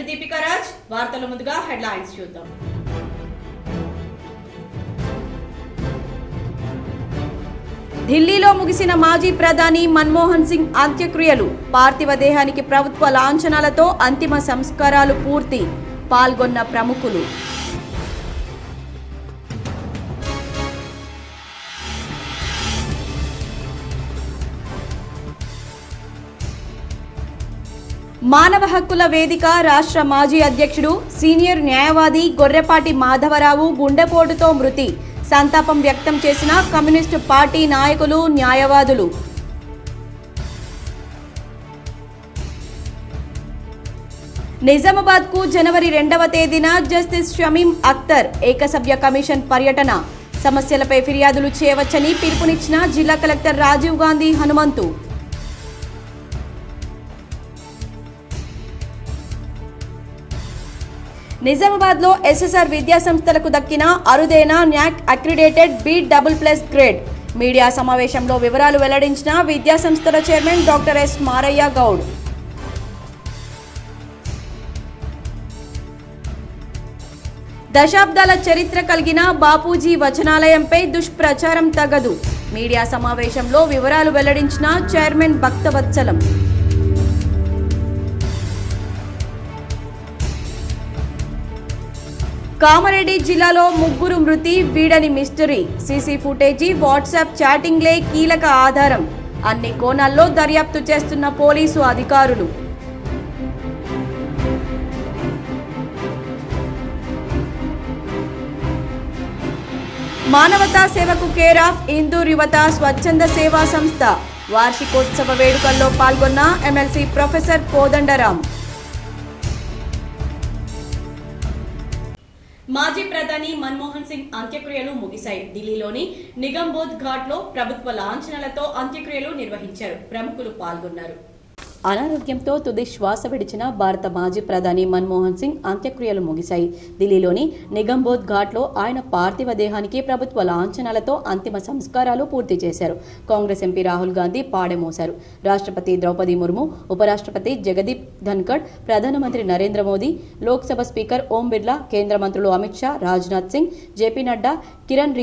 దీపికా రాజ్ వార్తల ముందుగా హెడ్లైన్స్ చూద్దాం. ఢిల్లీలో ముగిసిన మాజీ ప్రధాని మన్మోహన్ సింగ్ అంత్యక్రియలు. పార్థివ దేహానికి ప్రభుత్వ లాంఛనాలతో అంతిమ సంస్కారాలు పూర్తి. పాల్గొన్న ప్రముఖులు. మానవ హక్కుల వేదిక రాష్ట్ర మాజీ అధ్యక్షుడు సీనియర్ న్యాయవాది గొర్రెపాటి మాధవరావు గుండెపోటుతో మృతి. సంతాపం వ్యక్తం చేసిన కమ్యూనిస్టు పార్టీ నాయకులు, న్యాయవాదులు. నిజామాబాద్కు జనవరి 2వ తేదీన జస్టిస్ షమీం అఖ్తర్ ఏకసభ్య కమిషన్ పర్యటన. సమస్యలపై ఫిర్యాదులు చేయవచ్చని పిలుపునిచ్చిన జిల్లా కలెక్టర్ రాజీవ్ గాంధీ హనుమంతు. నిజామాబాద్లో ఎస్ఎస్ఆర్ విద్యా సంస్థలకు దక్కిన అరుదైన NAAC accredited B++ grade. Media సమావేశంలో వివరాలు వెల్లడించిన విద్యా సంస్థల chairman doctor S Maraiah Goud. దశాబ్దాల చరిత్ర కలిగిన బాపూజీ వచనాలయంపై దుష్ప్రచారం తగదు. మీడియా సమావేశంలో వివరాలు వెల్లడించిన చైర్మన్ భక్తవత్సలం. కామారెడ్డి జిల్లాలో ముగ్గురు మృతి వీడని మిస్టరీ. సీసీ ఫుటేజీ, వాట్సాప్ చాటింగ్లే కీలక ఆధారం. అన్ని కోణాల్లో దర్యాప్తు చేస్తున్న పోలీసు అధికారులు. మానవతా సేవకు కేర్ ఆఫ్ ఇందూర్ యువత స్వచ్ఛంద సేవా సంస్థ. వార్షికోత్సవ వేడుకల్లో పాల్గొన్న ఎమ్మెల్సీ ప్రొఫెసర్ కోదండరాం. మాజీ ప్రధాని మన్మోహన్ సింగ్ అంత్యక్రియలు ముగిశాయి. ఢిల్లీలోని నిగంబోధ్ ఘాట్లో ప్రభుత్వ లాంఛనాలతో అంత్యక్రియలు నిర్వహించారు. ప్రముఖులు పాల్గొన్నారు. అనారోగ్యంతో తుది శ్వాస విడిచిన భారత మాజీ ప్రధాని మన్మోహన్ సింగ్ అంత్యక్రియలు ముగిశాయి. ఢిల్లీలోని నిగంబోధ్ ఘాట్లో ఆయన పార్థివ దేహానికి ప్రభుత్వ లాంఛనాలతో అంతిమ సంస్కారాలు పూర్తి చేశారు. కాంగ్రెస్ ఎంపీ రాహుల్ గాంధీ పాడెమోశారు. రాష్ట్రపతి ద్రౌపది ముర్ము, ఉపరాష్ట్రపతి జగదీప్ ధన్కడ్, ప్రధానమంత్రి నరేంద్ర మోదీ, లోక్సభ స్పీకర్ ఓం బిర్లా, కేంద్ర మంత్రులు అమిత్ షా, రాజ్నాథ్ సింగ్, జేపీ నడ్డా, కిరణ్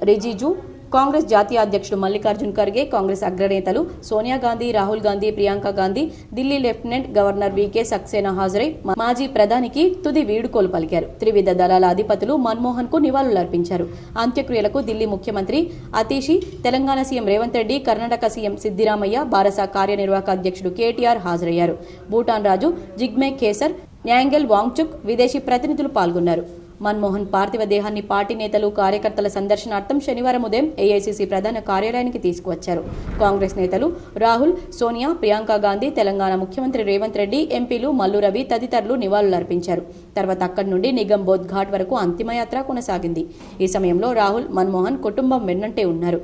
రిజిజు, కాంగ్రెస్ జాతీయ అధ్యక్షుడు మల్లికార్జున్ ఖర్గే, కాంగ్రెస్ అగ్రనేతలు సోనియా గాంధీ, రాహుల్ గాంధీ, ప్రియాంక గాంధీ, ఢిల్లీ లెఫ్టినెంట్ గవర్నర్ వీకే సక్సేనా హాజరై మాజీ ప్రధానికి తుది వీడుకోలు పలికారు. త్రివిధ దళాల అధిపతులు మన్మోహన్ కు నివాళులర్పించారు. అంత్యక్రియలకు ఢిల్లీ ముఖ్యమంత్రి అతీషి, తెలంగాణ సీఎం రేవంత్ రెడ్డి, కర్ణాటక సీఎం సిద్దిరామయ్య, బారసా కార్యనిర్వాహక అధ్యక్షుడు కేటీఆర్ హాజరయ్యారు. భూటాన్ రాజు జిగ్మే ఖేసర్, న్యాంగెల్ వాంగ్చుక్, విదేశీ ప్రతినిధులు పాల్గొన్నారు. మన్మోహన్ పార్థివ దేహాన్ని పార్టీ నేతలు, కార్యకర్తల సందర్శనార్థం శనివారం ఉదయం ఏఐసీసీ ప్రధాన కార్యాలయానికి తీసుకువచ్చారు. కాంగ్రెస్ నేతలు రాహుల్, సోనియా, ప్రియాంక గాంధీ, తెలంగాణ ముఖ్యమంత్రి రేవంత్ రెడ్డి, ఎంపీలు మల్లు రవి తదితరులు నివాళులర్పించారు. తర్వాత అక్కడి నుండి నిగంబోధ్ ఘాట్ వరకు అంతిమయాత్ర కొనసాగింది. ఈ సమయంలో రాహుల్, మన్మోహన్ కుటుంబం వెన్నంటే ఉన్నారు.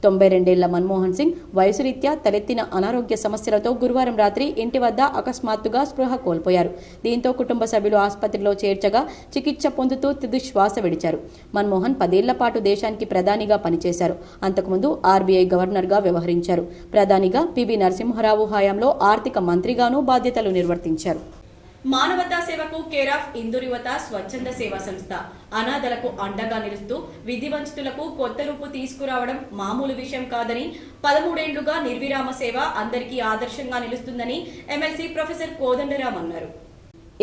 92 ఏళ్ల మన్మోహన్ సింగ్ వయసురీత్యా తలెత్తిన అనారోగ్య సమస్యలతో గురువారం రాత్రి ఇంటి వద్ద అకస్మాత్తుగా స్పృహ కోల్పోయారు. దీంతో కుటుంబ సభ్యులు ఆసుపత్రిలో చేర్చగా చికిత్స పొందుతూ తుది శ్వాస విడిచారు. మన్మోహన్ 10 ఏళ్ల పాటు దేశానికి ప్రధానిగా పనిచేశారు. అంతకుముందు ఆర్బీఐ గవర్నర్గా వ్యవహరించారు. ప్రధానిగా పివి నరసింహారావు హయాంలో ఆర్థిక మంత్రిగానూ బాధ్యతలు నిర్వర్తించారు. మానవతా సేవకు కేర్ ఆఫ్ ఇందూర్ యువత స్వచ్ఛంద సేవా సంస్థ అనాథలకు అండగా నిలుస్తూ విధివంచితులకు కొత్త రూపు తీసుకురావడం మామూలు విషయం కాదని, 13 ఏళ్లుగా నిర్విరామ సేవ అందరికీ ఆదర్శంగా నిలుస్తుందని ఎమ్మెల్సీ ప్రొఫెసర్ కోదండరాం అన్నారు.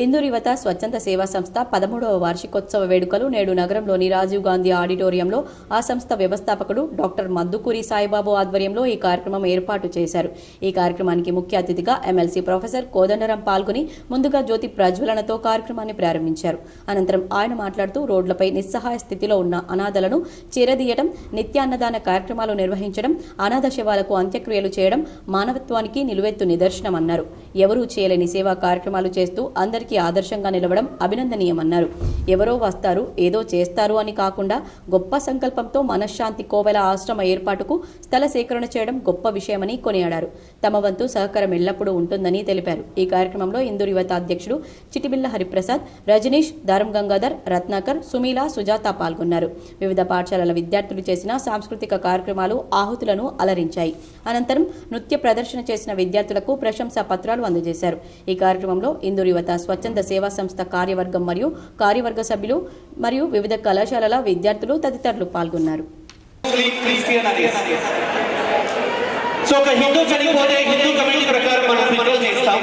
ఇందూర్ యువత స్వచ్ఛంద సేవా సంస్థ 13వ వార్షికోత్సవ వేడుకలు నేడు నగరంలోని రాజీవ్ గాంధీ ఆడిటోరియంలో ఆ సంస్థ వ్యవస్థాపకుడు డాక్టర్ మద్దుకూరి సాయిబాబు ఆధ్వర్యంలో ఈ కార్యక్రమం ఏర్పాటు చేశారు. ఈ కార్యక్రమానికి ముఖ్య అతిథిగా ఎమ్మెల్సీ ప్రొఫెసర్ కోదండరాం పాల్గొని ముందుగా జ్యోతి ప్రజ్వలనతో కార్యక్రమాన్ని ప్రారంభించారు. అనంతరం ఆయన మాట్లాడుతూ రోడ్లపై నిస్సహాయ స్థితిలో ఉన్న అనాథలను చేరదీయడం, నిత్యాన్నదాన కార్యక్రమాలు నిర్వహించడం, అనాథ శవాలకు అంత్యక్రియలు చేయడం మానవత్వానికి నిలువెత్తు నిదర్శనమన్నారు. ఎవరూ చేయలేని సేవా కార్యక్రమాలు చేస్తూ అందరికీ ఆదర్శంగా నిలవడం అభినందనీయమన్నారు. ఎవరో వస్తారు, ఏదో చేస్తారు అని కాకుండా గొప్ప సంకల్పంతో మనశ్శాంతి కోవెల ఆశ్రమ ఏర్పాటుకు స్థల సేకరణ చేయడం గొప్ప విషయమని కొనియాడారు. తమ వంతు సహకారం ఎల్లప్పుడూ ఉంటుందని తెలిపారు. ఈ కార్యక్రమంలో ఇందూర్ యువత అధ్యక్షుడు చిటిబిల్ల హరిప్రసాద్, రజనీష్, దారం గంగాధర్, రత్నాకర్, సుమీల, సుజాత పాల్గొన్నారు. వివిధ పాఠశాలల విద్యార్థులు చేసిన సాంస్కృతిక కార్యక్రమాలు ఆహుతులను అలరించాయి. అనంతరం నృత్య ప్రదర్శన చేసిన విద్యార్థులకు ప్రశంసా పత్రాలు అందజేశారు. ఈ కార్యక్రమంలో ఇందూరు యువత స్వచ్ఛంద సేవా సంస్థ కార్యవర్గం మరియు కార్యవర్గ సభ్యులు మరియు వివిధ కళాశాలల విద్యార్థులు తదితరులు పాల్గొన్నారు. సో ఒక హిందూ చనిపోతే హిందూ కమ్యూనిటీ ప్రకారం మనం ఫినరల్ చేస్తాం,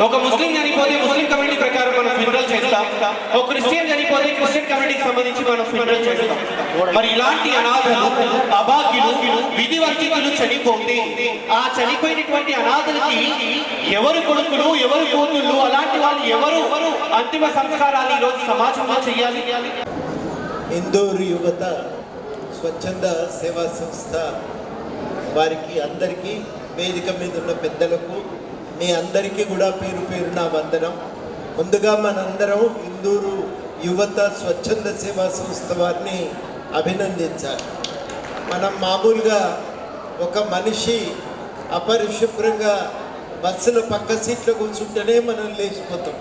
ఒక ముస్లిం చనిపోతే ముస్లిం కమ్యూనిటీ ప్రకారం మనం ఫినరల్ చేస్తాం, ఒక క్రిస్టియన్ చనిపోతే క్రిస్టియన్ కమ్యూనిటీకి సంబంధించి మనం ఫినరల్ చేస్తాం. మరి ఇలాంటి అనాథలు, అభాగ్యులు, విధివర్జితులు చనిపోతే ఆ చనిపోయినటువంటి అనాథలకి ఎవరు కొడుకులు, ఎవరు కూతుళ్ళు, అలాంటి వాళ్ళు ఎవరు అంతిమ సంస్కారాలు ఈరోజు సమాజంలో చేయాలి. ఇందూరు యువత స్వచ్ఛంద సేవా సంస్థ వారికి అందరికీ, వేదిక మీద ఉన్న పెద్దలకు, మీ అందరికీ కూడా పేరు పేరున వందనం. ముందుగా మనందరం ఇందూరు యువత స్వచ్ఛంద సేవా సంస్థ వారిని అభినందించాలి. మనం మామూలుగా ఒక మనిషి అపరిశుభ్రంగా బస్సుల పక్క సీట్లో కూర్చుంటేనే మనం లేచిపోతాం,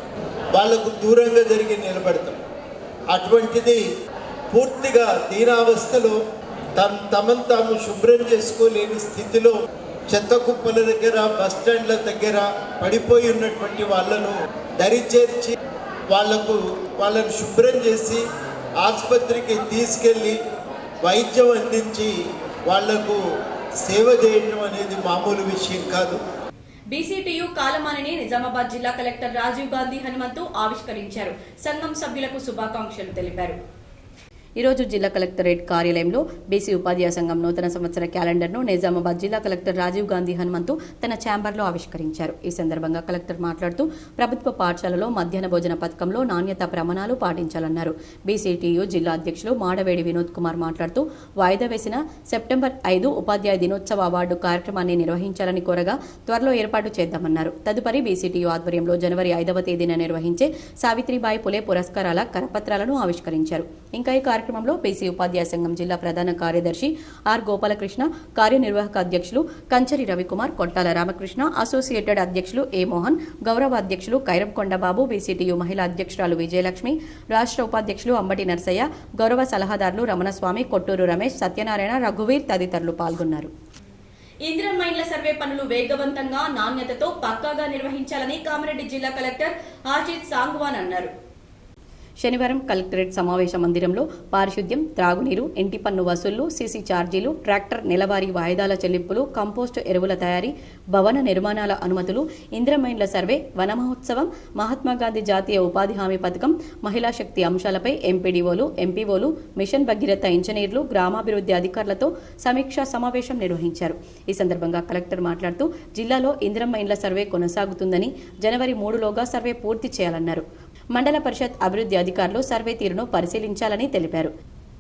వాళ్ళకు దూరంగా జరిగి నిలబడతాం. అటువంటిది పూర్తిగా దీనావస్థలో తమను తాము శుభ్రం చేసుకోలేని స్థితిలో చెత్త కుప్పల దగ్గర, బస్టాండ్ల దగ్గర పడిపోయి ఉన్నటువంటి వాళ్ళను దరిచేర్చి వాళ్ళను శుభ్రం చేసి ఆసుపత్రికి తీసుకెళ్ళి వైద్యం అందించి వాళ్లకు సేవ చేయటం అనేది మామూలు విషయం కాదు. బీసీటీయూ కాలమానిని నిజామాబాద్ జిల్లా కలెక్టర్ రాజీవ్ గాంధీ హనుమంతు ఆవిష్కరించారు. సంఘం సభ్యులకు శుభాకాంక్షలు తెలిపారు. ఈరోజు జిల్లా కలెక్టరేట్ కార్యాలయంలో బీసీ ఉపాధ్యాయ సంఘం నూతన సంవత్సర క్యాలెండర్ను నిజామాబాద్ జిల్లా కలెక్టర్ రాజీవ్ గాంధీ హనుమంతు తన ఛాంబర్లో ఆవిష్కరించారు. ఈ సందర్భంగా కలెక్టర్ మాట్లాడుతూ ప్రభుత్వ పాఠశాలలో మధ్యాహ్న భోజన పథకంలో నాణ్యతా ప్రమాణాలు పాటించాలన్నారు. బీసీటీయూ జిల్లా అధ్యక్షులు మాడవేడి వినోద్ కుమార్ మాట్లాడుతూ వాయిదా వేసిన సెప్టెంబర్ 5 ఉపాధ్యాయ దినోత్సవ అవార్డు కార్యక్రమాన్ని నిర్వహించాలని కోరగా త్వరలో ఏర్పాటు చేద్దామన్నారు. తదుపరి బీసీటీయూ ఆధ్వర్యంలో జనవరి 5వ తేదీన నిర్వహించే సావిత్రిబాయి పులే పురస్కారాల కరపత్రాలను ఆవిష్కరించారు. ఇంకా ఈ కార్యక్రమంలో బీసీ ఉపాధ్యాయ సంఘం జిల్లా ప్రధాన కార్యదర్శి ఆర్ గోపాలకృష్ణ, కార్యనిర్వాహక అధ్యక్షులు కంచరి రవికుమార్, కొట్టాల రామకృష్ణ, అసోసియేటెడ్ అధ్యక్షులు ఏ మోహన్, గౌరవ అధ్యక్షులు కైరం కొండబాబు, బీసీటీయూ మహిళా అధ్యక్షురాలు విజయలక్ష్మి, రాష్ట్ర ఉపాధ్యక్షులు అంబటి నర్సయ్య, గౌరవ సలహాదారులు రమణస్వామి, కొట్టూరు రమేష్, సత్యనారాయణ, రఘువీర్ తదితరులు పాల్గొన్నారు. ఇందిరమ్మ ఇండ్ల సర్వే పనులు వేగవంతంగా, నాణ్యతతో పక్కాగా నిర్వహించాలని కామారెడ్డి జిల్లా కలెక్టర్ ఆర్జిత్ సాంగ్వాన్ అన్నారు. శనివారం కలెక్టరేట్ సమావేశ మందిరంలో పారిశుద్ధ్యం, త్రాగునీరు, ఇంటి పన్ను వసూళ్లు, సీసీ ఛార్జీలు, ట్రాక్టర్ నెలవారీ వాయిదాల చెల్లింపులు, కంపోస్టు ఎరువుల తయారీ, భవన నిర్మాణాల అనుమతులు, ఇందిరమ్మ ఇండ్ల సర్వే, వన మహోత్సవం, మహాత్మాగాంధీ జాతీయ ఉపాధి హామీ పథకం, మహిళా శక్తి అంశాలపై ఎంపీడీఓలు, ఎంపీఓలు, మిషన్ భగీరథ ఇంజనీర్లు, గ్రామాభివృద్ధి అధికారులతో సమీక్షా సమావేశం నిర్వహించారు. ఈ సందర్భంగా కలెక్టర్ మాట్లాడుతూ జిల్లాలో ఇందిరమ్మ ఇండ్ల సర్వే కొనసాగుతుందని, జనవరి 3లోగా సర్వే పూర్తి చేయాలన్నారు. మండల పరిషత్ అభివృద్ధి అధికారులు సర్వే తీరును పరిశీలించాలని తెలిపారు.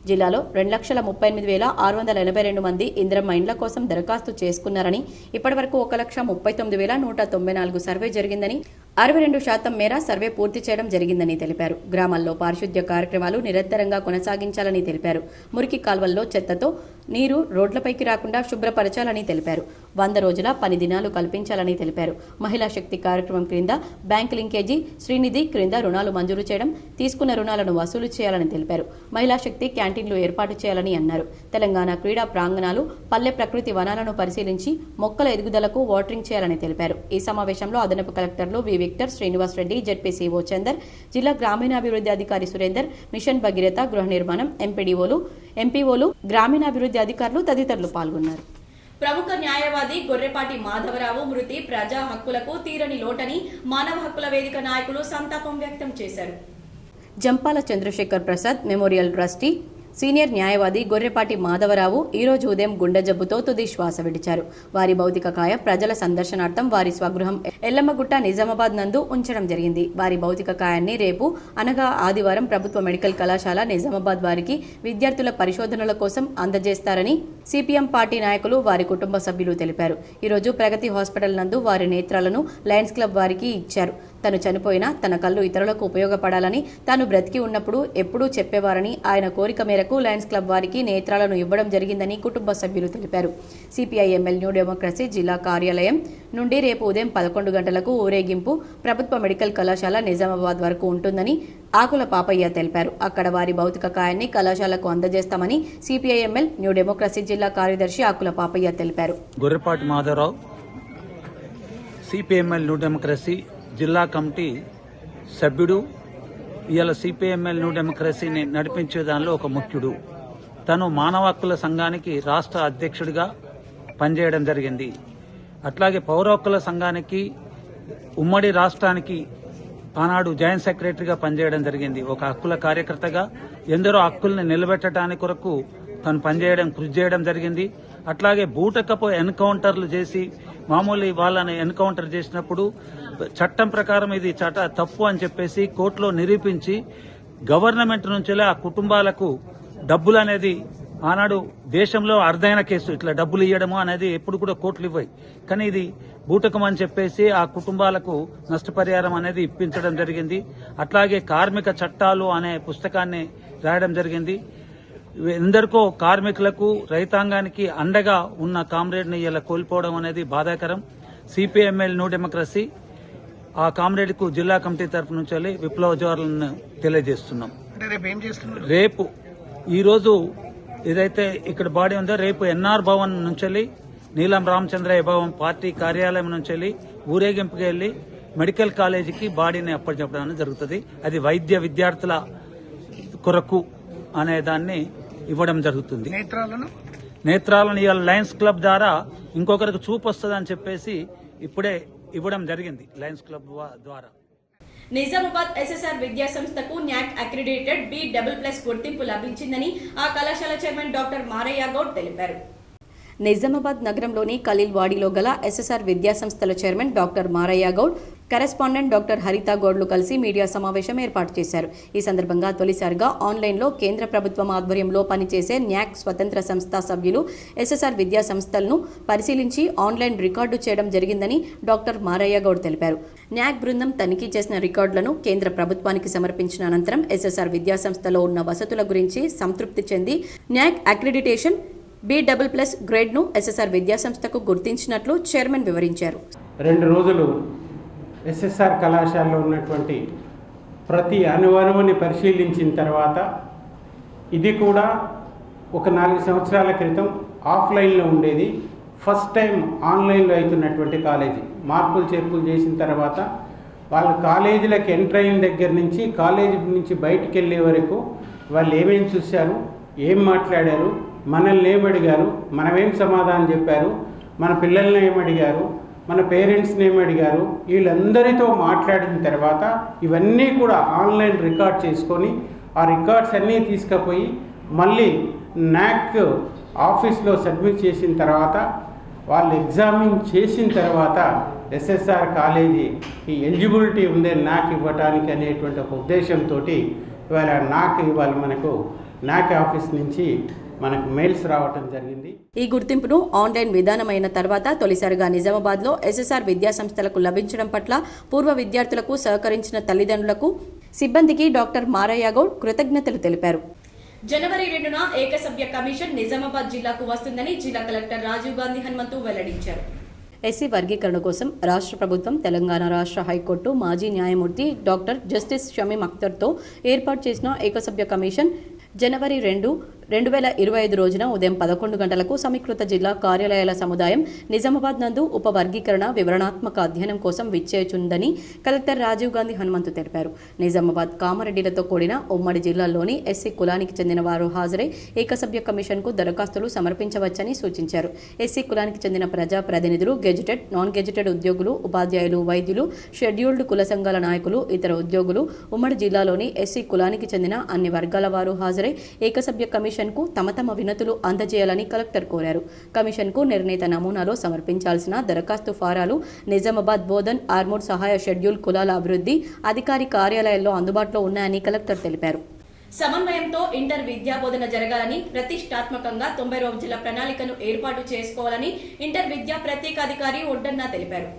జిల్లాలో 2,30,682 మంది ఇందిరమ్మ ఇండ్ల కోసం దరఖాస్తు చేసుకున్నారని, ఇప్పటివరకు 1,39,194 సర్వే జరిగిందని, 62% మేర సర్వే పూర్తి చేయడం జరిగిందని తెలిపారు. గ్రామాల్లో పారిశుద్ధ్య కార్యక్రమాలు నిరంతరంగా కొనసాగించాలని తెలిపారు. మురికి కాల్వల్లో చెత్తతో నీరు రోడ్లపైకి రాకుండా శుభ్రపరచాలని తెలిపారు. 100 రోజుల పని దినాలు కల్పించాలని తెలిపారు. మహిళా శక్తి కార్యక్రమం క్రింద బ్యాంక్ లింకేజీ, శ్రీనిధి క్రింద రుణాలు మంజూరు చేయడం, తీసుకున్న రుణాలను వసూలు చేయాలని తెలిపారు. మహిళా శక్తి క్యాంటీన్లు ఏర్పాటు చేయాలని అన్నారు. తెలంగాణ క్రీడా ప్రాంగణాలు, పల్లె ప్రకృతి వనాలను పరిశీలించి మొక్కల ఎదుగుదలకు వాటరింగ్ చేయాలని తెలిపారు. ఈ సమావేశంలో అదనపు కలెక్టర్లు వి విక్టర్, శ్రీనివాస్ రెడ్డి, జెడ్పీసీఓ చందర్, జిల్లా గ్రామీణాభివృద్ధి అధికారి సురేందర్, మిషన్ భగీరథ, గృహ నిర్మాణం, ఎంపీడీఓలు, ఎంపీఓలు, గ్రామీణాభివృద్ధి అధికారులు తదితరులు పాల్గొన్నారు. ప్రముఖ న్యాయవాది గొర్రెపాటి మాధవరావు మృతి ప్రజా హక్కులకు తీరని లోటని మానవ హక్కుల వేదిక నాయకులు సంతాపం వ్యక్తం చేశారు. Jampala Chandrashekar Prasad memorial trustee senior న్యాయవాది గొర్రెపాటి మాధవరావు ఈరోజు ఉదయం గుండె జబ్బుతో తుది శ్వాస విడిచారు. వారి భౌతిక కాయ ప్రజల సందర్శనార్థం వారి స్వగృహం ఎల్లమ్మగుట్ట నిజామాబాద్ నందు ఉంచడం జరిగింది. వారి భౌతిక కాయాన్ని రేపు అనగా ఆదివారం ప్రభుత్వ మెడికల్ కళాశాల నిజామాబాద్ వారికి విద్యార్థుల పరిశోధనల కోసం అందజేస్తారని సిపిఎం పార్టీ నాయకులు, వారి కుటుంబ సభ్యులు తెలిపారు. ఈరోజు ప్రగతి హాస్పిటల్ నందు వారి నేత్రాలను లయన్స్ క్లబ్ వారికి ఇచ్చారు. తను చనిపోయినా తన కళ్ళు ఇతరులకు ఉపయోగపడాలని, తాను బ్రతికి ఉన్నప్పుడు ఎప్పుడూ చెప్పేవారని, ఆయన కోరిక మేరకు లయన్స్ క్లబ్ వారికి నేత్రాలను ఇవ్వడం జరిగిందని కుటుంబ సభ్యులు తెలిపారు. సిపిఐ ఎంఎల్ న్యూ డెమోక్రసీ జిల్లా కార్యాలయం నుండి రేపు ఉదయం 11 గంటలకు ఊరేగింపు ప్రభుత్వ మెడికల్ కళాశాల నిజామాబాద్ వరకు ఉంటుందని ఆకుల పాపయ్య తెలిపారు. అక్కడ వారి భౌతిక కాయాన్ని కళాశాలకు అందజేస్తామని సిపిఐ ఎంఎల్ న్యూ డెమోక్రసీ జిల్లా కార్యదర్శి ఆకుల పాపయ్య తెలిపారు. Gorrepati Madhavarao CPML new democracy జిల్లా కమిటీ సభ్యుడు. ఇవాళ సిపిఎంఎల్ న్యూ డెమోక్రసీని నడిపించే దానిలో ఒక ముఖ్యుడు. తను మానవ హక్కుల సంఘానికి రాష్ట్ర అధ్యక్షుడిగా పనిచేయడం జరిగింది. అట్లాగే పౌర హక్కుల సంఘానికి ఉమ్మడి రాష్ట్రానికి ఆనాడు జాయింట్ సెక్రటరీగా పనిచేయడం జరిగింది. ఒక హక్కుల కార్యకర్తగా ఎందరో హక్కుల్ని నిలబెట్టడానికి కొరకు తను కృషి చేయడం జరిగింది. అట్లాగే బూటకపు ఎన్కౌంటర్లు చేసి మామూలు వాళ్ళని ఎన్కౌంటర్ చేసినప్పుడు చట్టం ప్రకారం ఇది తప్పు అని చెప్పేసి కోర్టులో నిరూపించి గవర్నమెంట్ నుంచి ఆ కుటుంబాలకు డబ్బులు అనేది ఆనాడు దేశంలో అరుదైన కేసు. ఇట్లా డబ్బులు ఇవ్వడము అనేది ఎప్పుడు కూడా కోర్టులు ఇవ్వయి. కానీ ఇది బూటకం అని చెప్పేసి ఆ కుటుంబాలకు నష్టపరిహారం అనేది ఇప్పించడం జరిగింది. అట్లాగే కార్మిక చట్టాలు అనే పుస్తకాన్ని రాయడం జరిగింది. ఎందరికో కార్మికులకు రైతాంగానికి అండగా ఉన్న కామ్రేడ్ని ఇలా కోల్పోవడం అనేది బాధాకరం. సిపిఎంఎల్ న్యూ డెమోక్రసీ ఆ కామ్రేడ్కు జిల్లా కమిటీ తరఫు నుంచి విప్లవ జోహార్లను తెలియజేస్తున్నాం. రేపు ఈరోజు ఏదైతే ఇక్కడ బాడీ ఉందో రేపు ఎన్ఆర్ భవన్ నుంచి నీలం రామచంద్రయ్య భవన్ పార్టీ కార్యాలయం నుంచి ఊరేగింపుకి వెళ్లి మెడికల్ కాలేజీకి బాడీని అప్పచెప్పడం జరుగుతుంది. అది వైద్య విద్యార్థుల కొరకు అనే దాన్ని ఇవ్వడం జరుగుతుంది. నేత్రాలను ఇవాళ లయన్స్ క్లబ్ ద్వారా ఇంకొకరికి చూపు వస్తుందని చెప్పేసి ఇప్పుడే ఇవ్వడం జరిగింది లయన్స్ క్లబ్ ద్వారా. నిజామాబాద్ ఎస్ఎస్ఆర్ విద్యా సంస్థకు న్యాక్ అక్రిడేటెడ్ B++ గుర్తింపు లభించిందని ఆ కళాశాల చైర్మన్ డాక్టర్ మారయ్య గౌడ్ తెలిపారు. నిజామాబాద్ నగరంలోని ఖలీల్వాడిలో గల ఎస్ఎస్ఆర్ విద్యా సంస్థల chairman doctor Maraiah Goud, correspondent doctor హరిత గౌడ్లు కలిసి మీడియా సమావేశం ఏర్పాటు చేశారు. ఈ సందర్భంగా తొలిసారిగా ఆన్లైన్లో కేంద్ర ప్రభుత్వం ఆధ్వర్యంలో పనిచేసే న్యాక్ స్వతంత్ర సంస్థ సభ్యులు ఎస్ఎస్ఆర్ విద్యా సంస్థలను పరిశీలించి ఆన్లైన్ రికార్డు చేయడం జరిగిందని డాక్టర్ మారయ్య గౌడ్ తెలిపారు. న్యాక్ బృందం తనిఖీ చేసిన రికార్డులను కేంద్ర ప్రభుత్వానికి సమర్పించిన అనంతరం ఎస్ఎస్ఆర్ విద్యా సంస్థలో ఉన్న వసతుల గురించి సంతృప్తి చెంది న్యాక్ అక్రిడిటేషన్ B++ గ్రేడ్ను ఎస్ఎస్ఆర్ విద్యా సంస్థకు గుర్తించినట్లు చైర్మన్ వివరించారు. 2 రోజులు ఎస్ఎస్ఆర్ కళాశాలలో ఉన్నటువంటి ప్రతి అణువణువుని పరిశీలించిన తర్వాత ఇది కూడా ఒక 4 సంవత్సరాల క్రితం ఆఫ్లైన్లో ఉండేది, ఫస్ట్ టైం ఆన్లైన్లో అవుతున్నటువంటి కాలేజీ. మార్పులు చేర్పులు చేసిన తర్వాత వాళ్ళ కాలేజీలకు ఎంటర్ అయిన దగ్గర నుంచి కాలేజీ నుంచి బయటికి వెళ్ళే వరకు వాళ్ళు ఏమేమి చూశారు, ఏం మాట్లాడారు, మనల్ని ఏమడిగారు, మనమేం సమాధానం చెప్పారు, మన పిల్లల్ని ఏమడిగారు, మన పేరెంట్స్ని ఏమడిగారు, వీళ్ళందరితో మాట్లాడిన తర్వాత ఇవన్నీ కూడా ఆన్లైన్ రికార్డ్ చేసుకొని ఆ రికార్డ్స్ అన్నీ తీసుకుపోయి మళ్ళీ న్యాక్ ఆఫీస్లో సబ్మిట్ చేసిన తర్వాత వాళ్ళు ఎగ్జామిన్ చేసిన తర్వాత ఎస్ఎస్ఆర్ కాలేజీకి ఎలిజిబిలిటీ ఉందే న్యాక్ ఇవ్వటానికి అనేటువంటి ఒక ఉద్దేశంతో ఇవాళ మనకు న్యాక్ ఆఫీస్ నుంచి మనకు మెయిల్స్ రావటం జరిగింది. ఈ గుర్తింపును ఆన్లైన్ విధానమైన తర్వాత తొలిసారిగా నిజామాబాద్లో ఎస్ఎస్ఆర్ విద్యా సంస్థలకు లభించడం పట్ల పూర్వ విద్యార్థులకు సహకరించిన తల్లిదండ్రులకు, సిబ్బందికి డాక్టర్ మారయ్య గౌడ్ కృతజ్ఞతలు తెలిపారు. జనవరి 2న ఏకసభ్య కమిషన్ నిజామాబాద్ జిల్లాకు వస్తుందని జిల్లా కలెక్టర్ రాజీవ్ గాంధీ హనుమంతు వెల్లడించారు. ఎస్సీ వర్గీకరణ కోసం రాష్ట్ర ప్రభుత్వం తెలంగాణ రాష్ట్ర హైకోర్టు మాజీ న్యాయమూర్తి డాక్టర్ జస్టిస్ షమీమ్ అఖ్తర్తో ఏర్పాటు చేసిన ఏకసభ్య కమిషన్ జనవరి 2, 2025 రోజున ఉదయం 11 గంటలకు సమీకృత జిల్లా కార్యాలయాల సముదాయం నిజామాబాద్ నందు ఉపవర్గీకరణ వివరణాత్మక అధ్యయనం కోసం విచ్చేయుచుందని కలెక్టర్ రాజీవ్ గాంధీ హనుమంతు తెలిపారు. నిజామాబాద్ కామారెడ్డిలతో కూడిన ఉమ్మడి జిల్లాల్లోని ఎస్సీ కులానికి చెందిన వారు హాజరై ఏకసభ్య కమిషన్కు దరఖాస్తులు సమర్పించవచ్చని సూచించారు. ఎస్సీ కులానికి చెందిన ప్రజా ప్రతినిధులు, గెజిటెడ్, నాన్ గెజిటెడ్ ఉద్యోగులు, ఉపాధ్యాయులు, వైద్యులు, షెడ్యూల్డ్ కుల సంఘాల నాయకులు, ఇతర ఉద్యోగులు, ఉమ్మడి జిల్లాలోని ఎస్సీ కులానికి చెందిన అన్ని వర్గాల వారు హాజరై ఏకసభ్య కమిషన్కు తమ వినతులు అందజేయాలని కలెక్టర్ కోరారు. కమిషన్కు నిర్ణీత నమూనాలో సమర్పించాల్సిన దరఖాస్తు ఫారాలు నిజామాబాద్ బోధన్ ఆర్మూర్ సహాయ షెడ్యూల్ కులాల అభివృద్ధి అధికారి కార్యాలయాల్లో అందుబాటులో ఉన్నాయని కలెక్టర్ తెలిపారు. సమన్వయంతో ఇంటర్ విద్యాబోధన జరగాలని, ప్రతిష్టాత్మకంగా 90 రోజుల ప్రణాళికను ఏర్పాటు చేసుకోవాలని ఇంటర్ విద్యా ప్రత్యేకాధికారి ఒడ్డన్న తెలిపారు.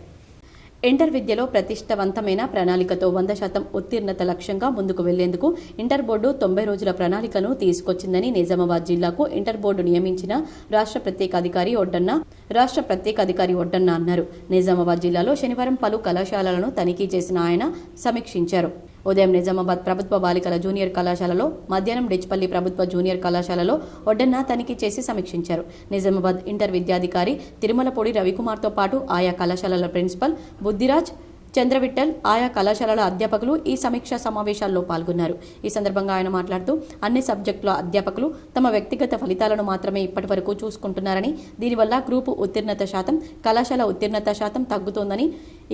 ఇంటర్ విద్యలో ప్రతిష్టవంతమైన ప్రణాళికతో 100% ఉత్తీర్ణత లక్ష్యంగా ముందుకు వెళ్లేందుకు ఇంటర్ బోర్డు 90 రోజుల ప్రణాళికను తీసుకొచ్చిందని నిజామాబాద్ జిల్లాకు ఇంటర్ బోర్డు నియమించిన రాష్ట్ర ప్రత్యేకాధికారి ఒడ్డన్న రాష్ట్ర ప్రత్యేక అధికారి ఒడ్డన్న అన్నారు. నిజామాబాద్ జిల్లాలో శనివారం పలు కళాశాలలను తనిఖీ చేసిన ఆయన సమీక్షించారు. ఉదయం నిజామాబాద్ ప్రభుత్వ బాలికల జూనియర్ కళాశాలలో, మధ్యాహ్నం డిచ్పల్లి ప్రభుత్వ జూనియర్ కళాశాలలో ఒడ్డన్న తనిఖీ చేసి సమీక్షించారు. నిజామాబాద్ ఇంటర్ విద్యాధికారి తిరుమలపూడి రవికుమార్తో పాటు ఆయా కళాశాలల ప్రిన్సిపల్ బుద్ధిరాజ్, చంద్రవిఠల్, ఆయా కళాశాలల అధ్యాపకులు ఈ సమీక్షా సమావేశాల్లో పాల్గొన్నారు. ఈ సందర్భంగా ఆయన మాట్లాడుతూ అన్ని సబ్జెక్టుల అధ్యాపకులు తమ వ్యక్తిగత ఫలితాలను మాత్రమే ఇప్పటి వరకు చూసుకుంటున్నారని, దీనివల్ల గ్రూపు ఉత్తీర్ణత శాతం, కళాశాల ఉత్తీర్ణత శాతం తగ్గుతోందని,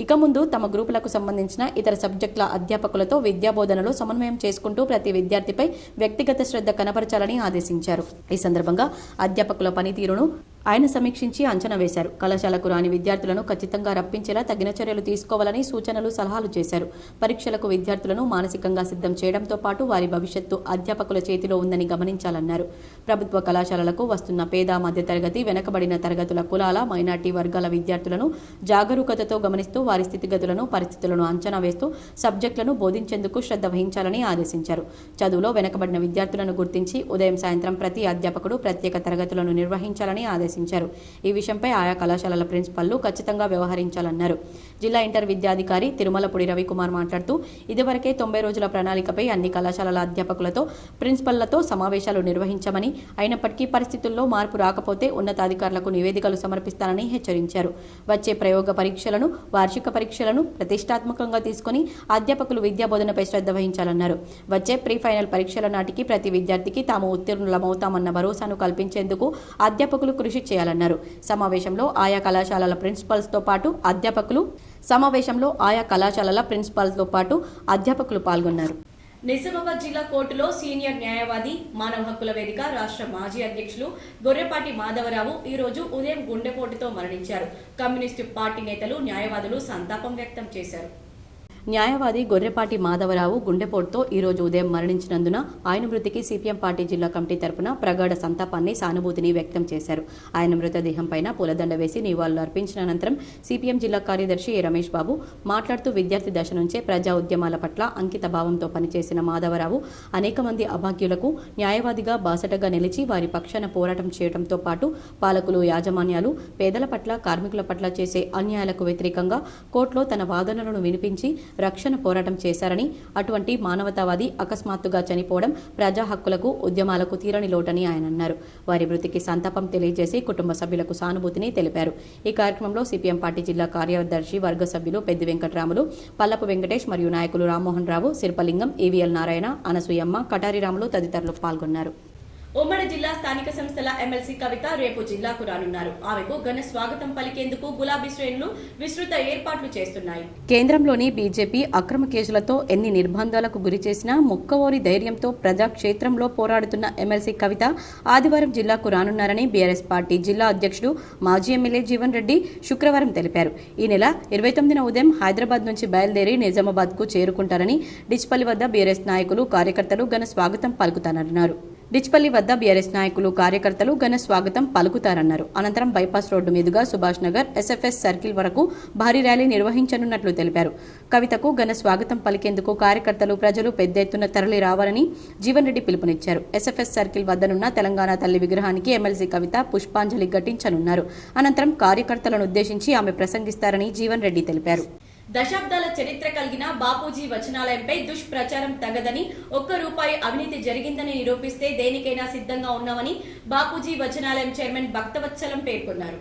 ఇక ముందు తమ గ్రూపులకు సంబంధించిన ఇతర సబ్జెక్టుల అధ్యాపకులతో విద్యాబోధనలో సమన్వయం చేసుకుంటూ ప్రతి విద్యార్థిపై వ్యక్తిగత శ్రద్ధ కనబరచాలని ఆదేశించారు. ఈ సందర్భంగా అధ్యాపకుల పనితీరును ఆయన సమీక్షించి అంచనా వేశారు. కళాశాలకు రాని విద్యార్థులను ఖచ్చితంగా రప్పించేలా తగిన చర్యలు తీసుకోవాలని సూచనలు, సలహాలు చేశారు. పరీక్షలకు విద్యార్థులను మానసికంగా సిద్ధం చేయడంతో పాటు వారి భవిష్యత్తు అధ్యాపకుల చేతిలో ఉందని గమనించాలన్నారు. ప్రభుత్వ కళాశాలలకు వస్తున్న పేద, మధ్యతరగతి, వెనుకబడిన తరగతుల, కులాల, మైనార్టీ వర్గాల విద్యార్థులను జాగరూకతతో గమనిస్తూ వారి స్థితిగతులను, పరిస్థితులను అంచనా వేస్తూ సబ్జెక్టులను బోధించేందుకు శ్రద్ధ వహించాలని ఆదేశించారు. చదువులో వెనుకబడిన విద్యార్థులను గుర్తించి ఉదయం, సాయంత్రం ప్రతి అధ్యాపకుడు ప్రత్యేక తరగతులను నిర్వహించాలని ఆదేశించారు. ఈ విషయంపై ఆయా కళాశాలల ప్రిన్సిపల్లు ఖచ్చితంగా వ్యవహరించాలన్నారు. జిల్లా ఇంటర్ విద్యాధికారి తిరుమలపూడి రవికుమార్ మాట్లాడుతూ ఇదివరకే 90 రోజుల ప్రణాళికపై అన్ని కళాశాలల అధ్యాపకులతో, ప్రిన్సిపల్లతో సమావేశాలు నిర్వహించామని, అయినప్పటికీ పరిస్థితుల్లో మార్పు రాకపోతే ఉన్నతాధికారులకు నివేదికలు సమర్పిస్తానని హెచ్చరించారు. వచ్చే ప్రయోగ పరీక్షలను, వార్షిక పరీక్షలను ప్రతిష్టాత్మకంగా తీసుకుని అధ్యాపకులు విద్యాబోధనపై శ్రద్ధ వహించాలన్నారు. వచ్చే ప్రీ ఫైనల్ పరీక్షల నాటికి ప్రతి విద్యార్థికి తాము ఉత్తీర్ణులమవుతామన్న భరోసాను కల్పించేందుకు అధ్యాపకులు కృషి చేయాలన్నారు. సమావేశంలో ఆయా కళాశాలల ప్రిన్సిపల్స్తో పాటు అధ్యాపకులు పాల్గొన్నారు. నిజామాబాద్ జిల్లా కోర్టులో సీనియర్ న్యాయవాది, మానవ హక్కుల వేదిక రాష్ట్ర మాజీ అధ్యక్షులు గొర్రెపాటి మాధవరావు ఈ రోజు ఉదయం గుండెపోటుతో మరణించారు. కమ్యూనిస్టు పార్టీ నేతలు, న్యాయవాదులు సంతాపం వ్యక్తం చేశారు. న్యాయవాది గొర్రెపాటి మాధవరావు గుండెపోటుతో ఈ రోజు ఉదయం మరణించినందున ఆయన మృతికి సిపిఎం పార్టీ జిల్లా కమిటీ తరపున ప్రగాఢ సంతాపాన్ని, సానుభూతిని వ్యక్తం చేశారు. ఆయన మృతదేహం పైన పూలదండ వేసి నివాళులు అర్పించిన అనంతరం సిపిఎం జిల్లా కార్యదర్శి ఏ రమేష్ బాబు మాట్లాడుతూ విద్యార్థి దశ నుంచే ప్రజా ఉద్యమాల పట్ల అంకిత భావంతో పనిచేసిన మాధవరావు అనేక మంది అభాగ్యులకు న్యాయవాదిగా బాసటగా నిలిచి వారి పక్షాన పోరాటం చేయడంతో పాటు పాలకులు, యాజమాన్యాలు, పేదల పట్ల, కార్మికుల పట్ల చేసే అన్యాయాలకు వ్యతిరేకంగా కోర్టులో తన వాదనలను వినిపించి రక్షణ పోరాటం చేశారని, అటువంటి మానవతావాది అకస్మాత్తుగా చనిపోవడం ప్రజా హక్కులకు, ఉద్యమాలకు తీరని లోటని ఆయన అన్నారు. వారి మృతికి సంతాపం తెలియజేసి కుటుంబ సభ్యులకు సానుభూతిని తెలిపారు. ఈ కార్యక్రమంలో సిపిఎం పార్టీ జిల్లా కార్యదర్శి వర్గ సభ్యులు పెద్ది వెంకటరాములు, పల్లపు వెంకటేష్ మరియు నాయకులు రామ్మోహన్ రావు, శిల్పలింగం, ఈవీఎల్ నారాయణ, అనసూయమ్మ, కటారి రాములు తదితరులు పాల్గొన్నారు. ఉమ్మడి జిల్లా స్థానిక సంస్థల ఎమ్మెల్సీ కవిత రేపు జిల్లాకు రానున్నారు. ఆమెకు ఘన స్వాగతం పలికేందుకు గులాబీ శ్రేణులు విస్తృత ఏర్పాట్లు చేస్తున్నాయి. కేంద్రంలోని బీజేపీ అక్రమ కేసులతో ఎన్ని నిర్బంధాలకు గురి చేసినా ముక్కవోరి ధైర్యంతో ప్రజాక్షేత్రంలో పోరాడుతున్న ఎమ్మెల్సీ కవిత ఆదివారం జిల్లాకు రానున్నారని బీఆర్ఎస్ పార్టీ జిల్లా అధ్యక్షుడు, మాజీ ఎమ్మెల్యే జీవన్ రెడ్డి శుక్రవారం తెలిపారు. ఈ నెల 29న ఉదయం హైదరాబాద్ నుంచి బయలుదేరి నిజామాబాద్కు చేరుకుంటారని డిచ్పల్లి వద్ద బీఆర్ఎస్ నాయకులు, కార్యకర్తలు ఘన స్వాగతం పలుకుతారన్నారు. అనంతరం బైపాస్ రోడ్డు మీదుగా సుభాష్ నగర్, ఎస్ఎఫ్ఎస్ సర్కిల్ వరకు భారీ ర్యాలీ నిర్వహించనున్నట్లు తెలిపారు. కవితకు ఘన స్వాగతం పలికేందుకు కార్యకర్తలు, ప్రజలు పెద్ద ఎత్తున తరలి రావాలని జీవన్ రెడ్డి పిలుపునిచ్చారు. ఎస్ఎఫ్ఎస్ సర్కిల్ వద్దనున్న తెలంగాణ తల్లి విగ్రహానికి ఎమ్మెల్సీ కవిత పుష్పాంజలి ఘటించనున్నారు. అనంతరం కార్యకర్తలను ఉద్దేశించి ఆమె ప్రసంగిస్తారని జీవన్ రెడ్డి తెలిపారు. దశాబ్దాల చరిత్ర కలిగిన బాపూజీ వచనాలయంపై దుష్ప్రచారం తగదని, ₹1 అవినీతి జరిగిందని నిరూపిస్తే దేనికైనా సిద్ధంగా ఉన్నామని బాపూజీ వచనాలయం చైర్మన్ భక్తవత్సలం పేర్కొన్నారు.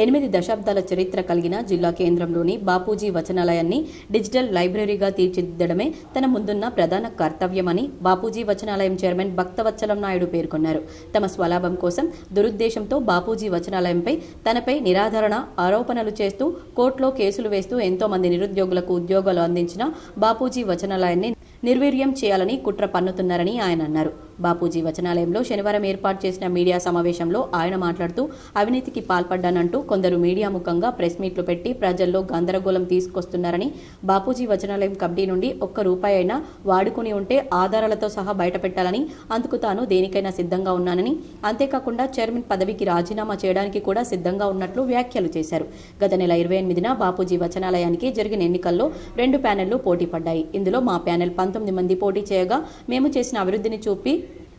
8 దశాబ్దాల చరిత్ర కలిగిన జిల్లా కేంద్రంలోని బాపూజీ వచనాలయాన్ని డిజిటల్ లైబ్రరీగా తీర్చిదిద్దడమే తన ముందున్న ప్రధాన కర్తవ్యమని బాపూజీ వచనాలయం చైర్మన్ భక్తవత్సలం నాయుడు పేర్కొన్నారు. తమ స్వలాభం కోసం దురుద్దేశంతో బాపూజీ వచనాలయంపై తనపై నిరాధారణ ఆరోపణలు చేస్తూ కోర్టులో కేసులు వేస్తూ ఎంతో మంది నిరుద్యోగులకు ఉద్యోగాలు అందించిన బాపూజీ వచనాలయాన్ని నిర్వీర్యం చేయాలని కుట్ర పన్నుతున్నారని ఆయన అన్నారు. బాపూజీ వచనాలయంలో శనివారం ఏర్పాటు చేసిన మీడియా సమావేశంలో ఆయన మాట్లాడుతూ అవినీతికి పాల్పడ్డానంటూ కొందరు మీడియా ముఖంగా ప్రెస్ మీట్లు పెట్టి ప్రజల్లో గందరగోళం తీసుకొస్తున్నారని, బాపూజీ వచనాలయం కమిటీ నుండి ₹1 అయినా వాడుకుని ఉంటే ఆధారాలతో సహా బయటపెట్టాలని, అందుకు తాను దేనికైనా సిద్ధంగా ఉన్నానని, అంతేకాకుండా చైర్మన్ పదవికి రాజీనామా చేయడానికి కూడా సిద్ధంగా ఉన్నట్లు వ్యాఖ్యలు చేశారు. గత నెల 28న బాపూజీ వచనాలయానికి జరిగిన ఎన్నికల్లో 2 ప్యానెళ్లు పోటీ పడ్డాయి. ఇందులో మా ప్యానెల్ 19 మంది పోటీ చేయగా మేము చేసిన అభివృద్ధిని చూపి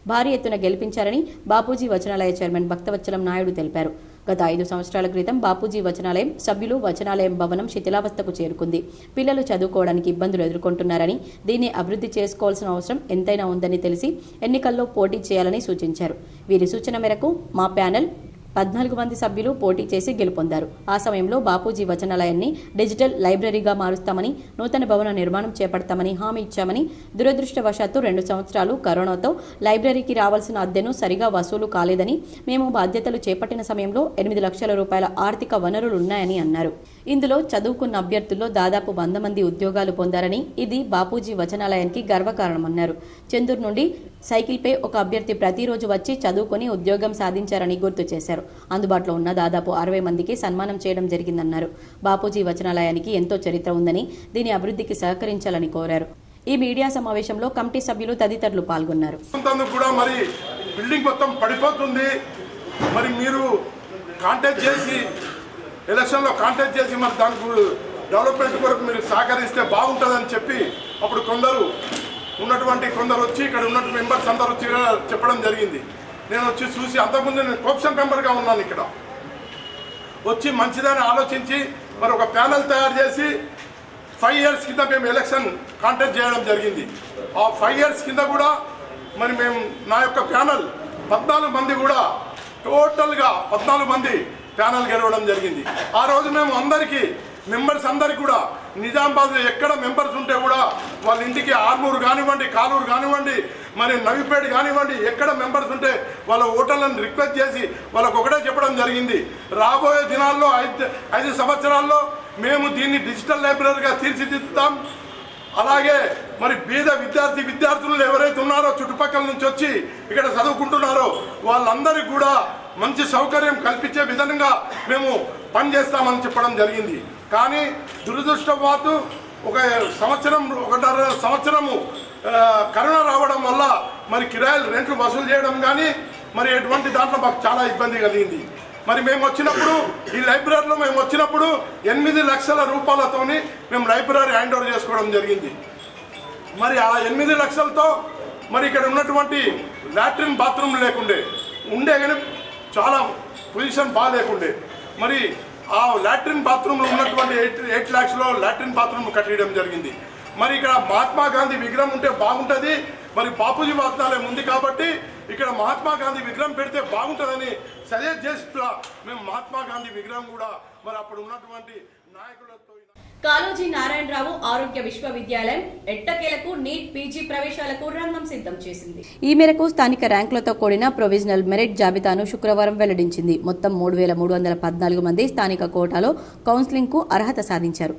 భారీ ఎత్తున గెలిపించారని బాపూజీ వచనాలయ చైర్మన్ భక్తవత్సలం నాయుడు తెలిపారు. గత 5 సంవత్సరాల క్రితం బాపూజీ వచనాలయం సభ్యులు వచనాలయం భవనం శిథిలావస్థకు చేరుకుంది. పిల్లలు చదువుకోవడానికి ఇబ్బందులు ఎదుర్కొంటున్నారని, దీన్ని అభివృద్ధి చేసుకోవాల్సిన అవసరం ఎంతైనా ఉందని తెలిసి ఎన్నికల్లో పోటీ చేయాలని సూచించారు. వీరి సూచన మేరకు మా ప్యానెల్ 14 మంది సభ్యులు పోటీ చేసి గెలుపొందారు. ఆ సమయంలో బాపూజీ వచనాలయాన్ని డిజిటల్ లైబ్రరీగా మారుస్తామని, నూతన భవన నిర్మాణం చేపడతామని హామీ ఇచ్చామని, దురదృష్టవశాత్తు 2 సంవత్సరాలు కరోనాతో లైబ్రరీకి రావాల్సిన అద్దెను సరిగా వసూలు కాలేదని, మేము బాధ్యతలు చేపట్టిన సమయంలో 8 లక్షల రూపాయల ఆర్థిక వనరులున్నాయని అన్నారు. ఇందులో చదువుకున్న అభ్యర్థుల్లో దాదాపు 100 మంది ఉద్యోగాలు పొందారని, ఇది బాపూజీ వచనాలయానికి గర్వకారణమన్నారు. చెందూరు నుండి సైకిల్పై ఒక అభ్యర్థి ప్రతిరోజు వచ్చి చదువుకుని ఉద్యోగం సాధించారని గుర్తు చేశారు. అందుబాటులో ఉన్న దాదాపు 60 మందికి సన్మానం చేయడం జరిగిందన్నారు. బాపూజీ వచనాలయానికి ఎంతో చరిత్ర ఉందని, దీని అభివృద్ధికి సహకరించాలని కోరారు. ఈ మీడియా సమావేశంలో కమిటీ సభ్యులు తదితరులు పాల్గొన్నారు. మరి బిల్డింగ్ మొత్తం పడిపోతుంది, మరి మీరు కాంటాక్ట్ చేసి ఎలక్షన్లో కాంటాక్ట్ చేసి మరి దానికి డెవలప్మెంట్ కొరకు మీరు సహకరిస్తే బాగుంటుందని చెప్పి అప్పుడు కొందరు వచ్చి ఇక్కడ ఉన్నటువంటి మెంబర్స్ అందరూ వచ్చి చెప్పడం జరిగింది. నేను వచ్చి చూసి అంతకుముందు నేను కోప్షన్ మెంబర్గా ఉన్నాను. ఇక్కడ వచ్చి మంచిదని ఆలోచించి మరి ఒక ప్యానెల్ తయారు చేసి 5 ఇయర్స్ కింద మేము ఎలక్షన్ కాంటాక్ట్ చేయడం జరిగింది. ఆ 5 ఇయర్స్ కింద కూడా మరి మేము నా యొక్క ప్యానెల్ 14 మంది కూడా టోటల్గా 14 మంది ప్యానెల్ గెలవడం జరిగింది. ఆ రోజు మేము మెంబర్స్ అందరికీ కూడా నిజామాబాద్లో ఎక్కడ మెంబర్స్ ఉంటే కూడా వాళ్ళ ఇంటికి ఆర్మూరు కానివ్వండి, కాలూరు కానివ్వండి, మరి నవిపేట కానివ్వండి, ఎక్కడ మెంబర్స్ ఉంటే వాళ్ళ ఓటర్లను రిక్వెస్ట్ చేసి వాళ్ళకు ఒకటే చెప్పడం జరిగింది. రాబోయే దినాల్లో 5 సంవత్సరాల్లో మేము దీన్ని డిజిటల్ లైబ్రరీగా తీర్చిదిద్దుతాం. అలాగే మరి బీద విద్యార్థులు ఎవరైతే ఉన్నారో చుట్టుపక్కల నుంచి వచ్చి ఇక్కడ చదువుకుంటున్నారో వాళ్ళందరికీ కూడా మంచి సౌకర్యం కల్పించే విధంగా మేము పనిచేస్తామని చెప్పడం జరిగింది. కానీ దురదృష్టవశాత్తు 1.5 సంవత్సరము కరోనా రావడం వల్ల మరి కిరాయిలు రెంట్లు వసూలు చేయడం కానీ మరి ఎటువంటి దాంట్లో మాకు చాలా ఇబ్బంది కలిగింది. మరి మేము వచ్చినప్పుడు ఈ లైబ్రరీలో 8 లక్షల రూపాయలతోని మేము లైబ్రరీ హ్యాండ్ ఓవర్ చేసుకోవడం జరిగింది. మరి ఆ 8 లక్షలతో మరి ఇక్కడ ఉన్నటువంటి లాట్రిన్ బాత్రూమ్ ఉండే కానీ చాలా పొజిషన్ బాగాలేకుండే. మరి ఆ లాట్రిన్ బాత్రూమ్లో ఉన్నటువంటి 8 లక్షలో లాట్రిన్ బాత్రూమ్ కట్టడం జరిగింది. మరి ఇక్కడ మహాత్మా గాంధీ విగ్రహం ఉంటే బాగుంటుంది, మరి బాపూజీ వచనాలయం ఉంది కాబట్టి ఇక్కడ మహాత్మా గాంధీ విగ్రహం పెడితే బాగుంటుందని సజెస్ట్ చేసి మేము మహాత్మా గాంధీ విగ్రహం కూడా మరి అప్పుడు ఉన్నటువంటి నాయకులతో కాళోజీ నారాయణరావు ఆరోగ్య విశ్వవిద్యాలయం ఎట్టకేలకు నీట్ పీజీ ప్రవేశాలకు రంగం సిద్ధం చేసింది. ఈ మేరకు స్థానిక ర్యాంకులతో కూడిన ప్రొవిజనల్ మెరిట్ జాబితాను శుక్రవారం వెల్లడించింది. మొత్తం 3,314 మంది స్థానిక కోటాలో కౌన్సిలింగ్ కు అర్హత సాధించారు.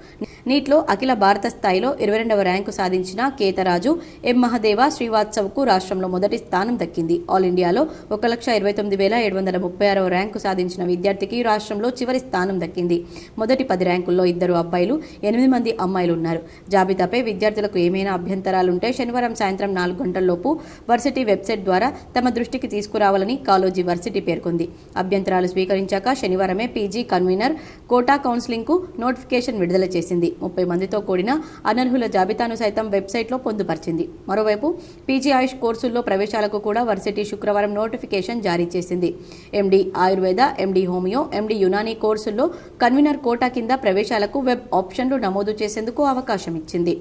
నీట్లో అఖిల భారత స్థాయిలో 22వ ర్యాంకు సాధించిన కేతరాజు, ఎం మహదేవ శ్రీవాత్సవ్ కు రాష్ట్రంలో మొదటి స్థానం దక్కింది. ఆల్ ఇండియాలో 1,29,736వ ర్యాంకు సాధించిన విద్యార్థికి రాష్ట్రంలో చివరి స్థానం దక్కింది. మొదటి 10 ర్యాంకుల్లో 2 అబ్బాయిలు, 8 మంది అమ్మాయిలు ఉన్నారు. జాబితాపై విద్యార్థులకు ఏమైనా అభ్యంతరాలుంటే శనివారం సాయంత్రం 4 గంటల్లోపు వర్సిటీ వెబ్సైట్ ద్వారా తమ దృష్టికి తీసుకురావాలని కాళోజీ వర్సిటీ పేర్కొంది. అభ్యంతరాలు స్వీకరించాక శనివారమే పీజీ కన్వీనర్ కోటా కౌన్సిలింగ్ కు నోటిఫికేషన్ విడుదల చేసింది. 30 మందితో కూడిన అనర్హుల జాబితాను సైతం వెబ్సైట్లో పొందుపరిచింది. మరోవైపు పీజీ ఆయుష్ కోర్సుల్లో ప్రవేశాలకు కూడా వర్సిటీ శుక్రవారం నోటిఫికేషన్ జారీ చేసింది. MD Ayurveda, MD homeo, MD Unani కోర్సుల్లో కన్వీనర్ కోటా కింద ప్రవేశాలకు వెబ్ ఆప్షన్లు నమోదు చేసేందుకు అవకాశం ఇచ్చింది.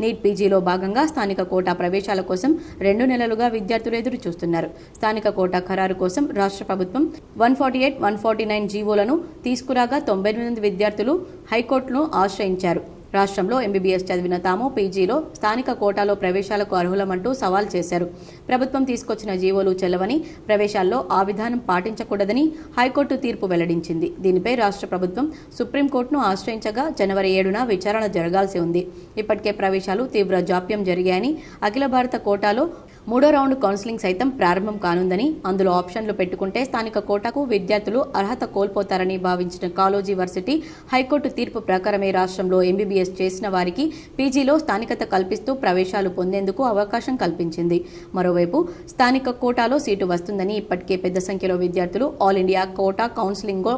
నీట్ పీజీలో భాగంగా స్థానిక కోటా ప్రవేశాల కోసం 2 నెలలుగా విద్యార్థులు ఎదురు చూస్తున్నారు. స్థానిక కోటా ఖరారు కోసం రాష్ట్ర ప్రభుత్వం 148, 149 జీవోలను తీసుకురాగా 98 విద్యార్థులు హైకోర్టును ఆశ్రయించారు. రాష్ట్రంలో ఎంబీబీఎస్ చదివిన తాము పీజీలో స్థానిక కోటాలో ప్రవేశాలకు అర్హులమంటూ సవాల్ చేశారు. ప్రభుత్వం తీసుకొచ్చిన జీవోలు చెల్లవని, ప్రవేశాల్లో ఆ విధానం పాటించకూడదని హైకోర్టు తీర్పు వెల్లడించింది. దీనిపై రాష్ట్ర ప్రభుత్వం సుప్రీంకోర్టును ఆశ్రయించగా జనవరి 7న విచారణ జరగాల్సి ఉంది. ఇప్పటికే ప్రవేశాలు తీవ్ర జాప్యం జరిగాయని, అఖిల భారత కోటాలో 3వ రౌండ్ కౌన్సిలింగ్ సైతం ప్రారంభం కానుందని, అందులో ఆప్షన్లు పెట్టుకుంటే స్థానిక కోటాకు విద్యార్థులు అర్హత కోల్పోతారని భావించిన కాళోజీ వర్సిటీ హైకోర్టు తీర్పు ప్రకారమే రాష్ట్రంలో ఎంబీబీఎస్ చేసిన వారికి పీజీలో స్థానికత కల్పిస్తూ ప్రవేశాలు పొందేందుకు అవకాశం కల్పించింది. మరోవైపు స్థానిక కోటాలో సీటు వస్తుందని ఇప్పటికే పెద్ద సంఖ్యలో విద్యార్థులు ఆల్ ఇండియా కోటా కౌన్సిలింగ్లో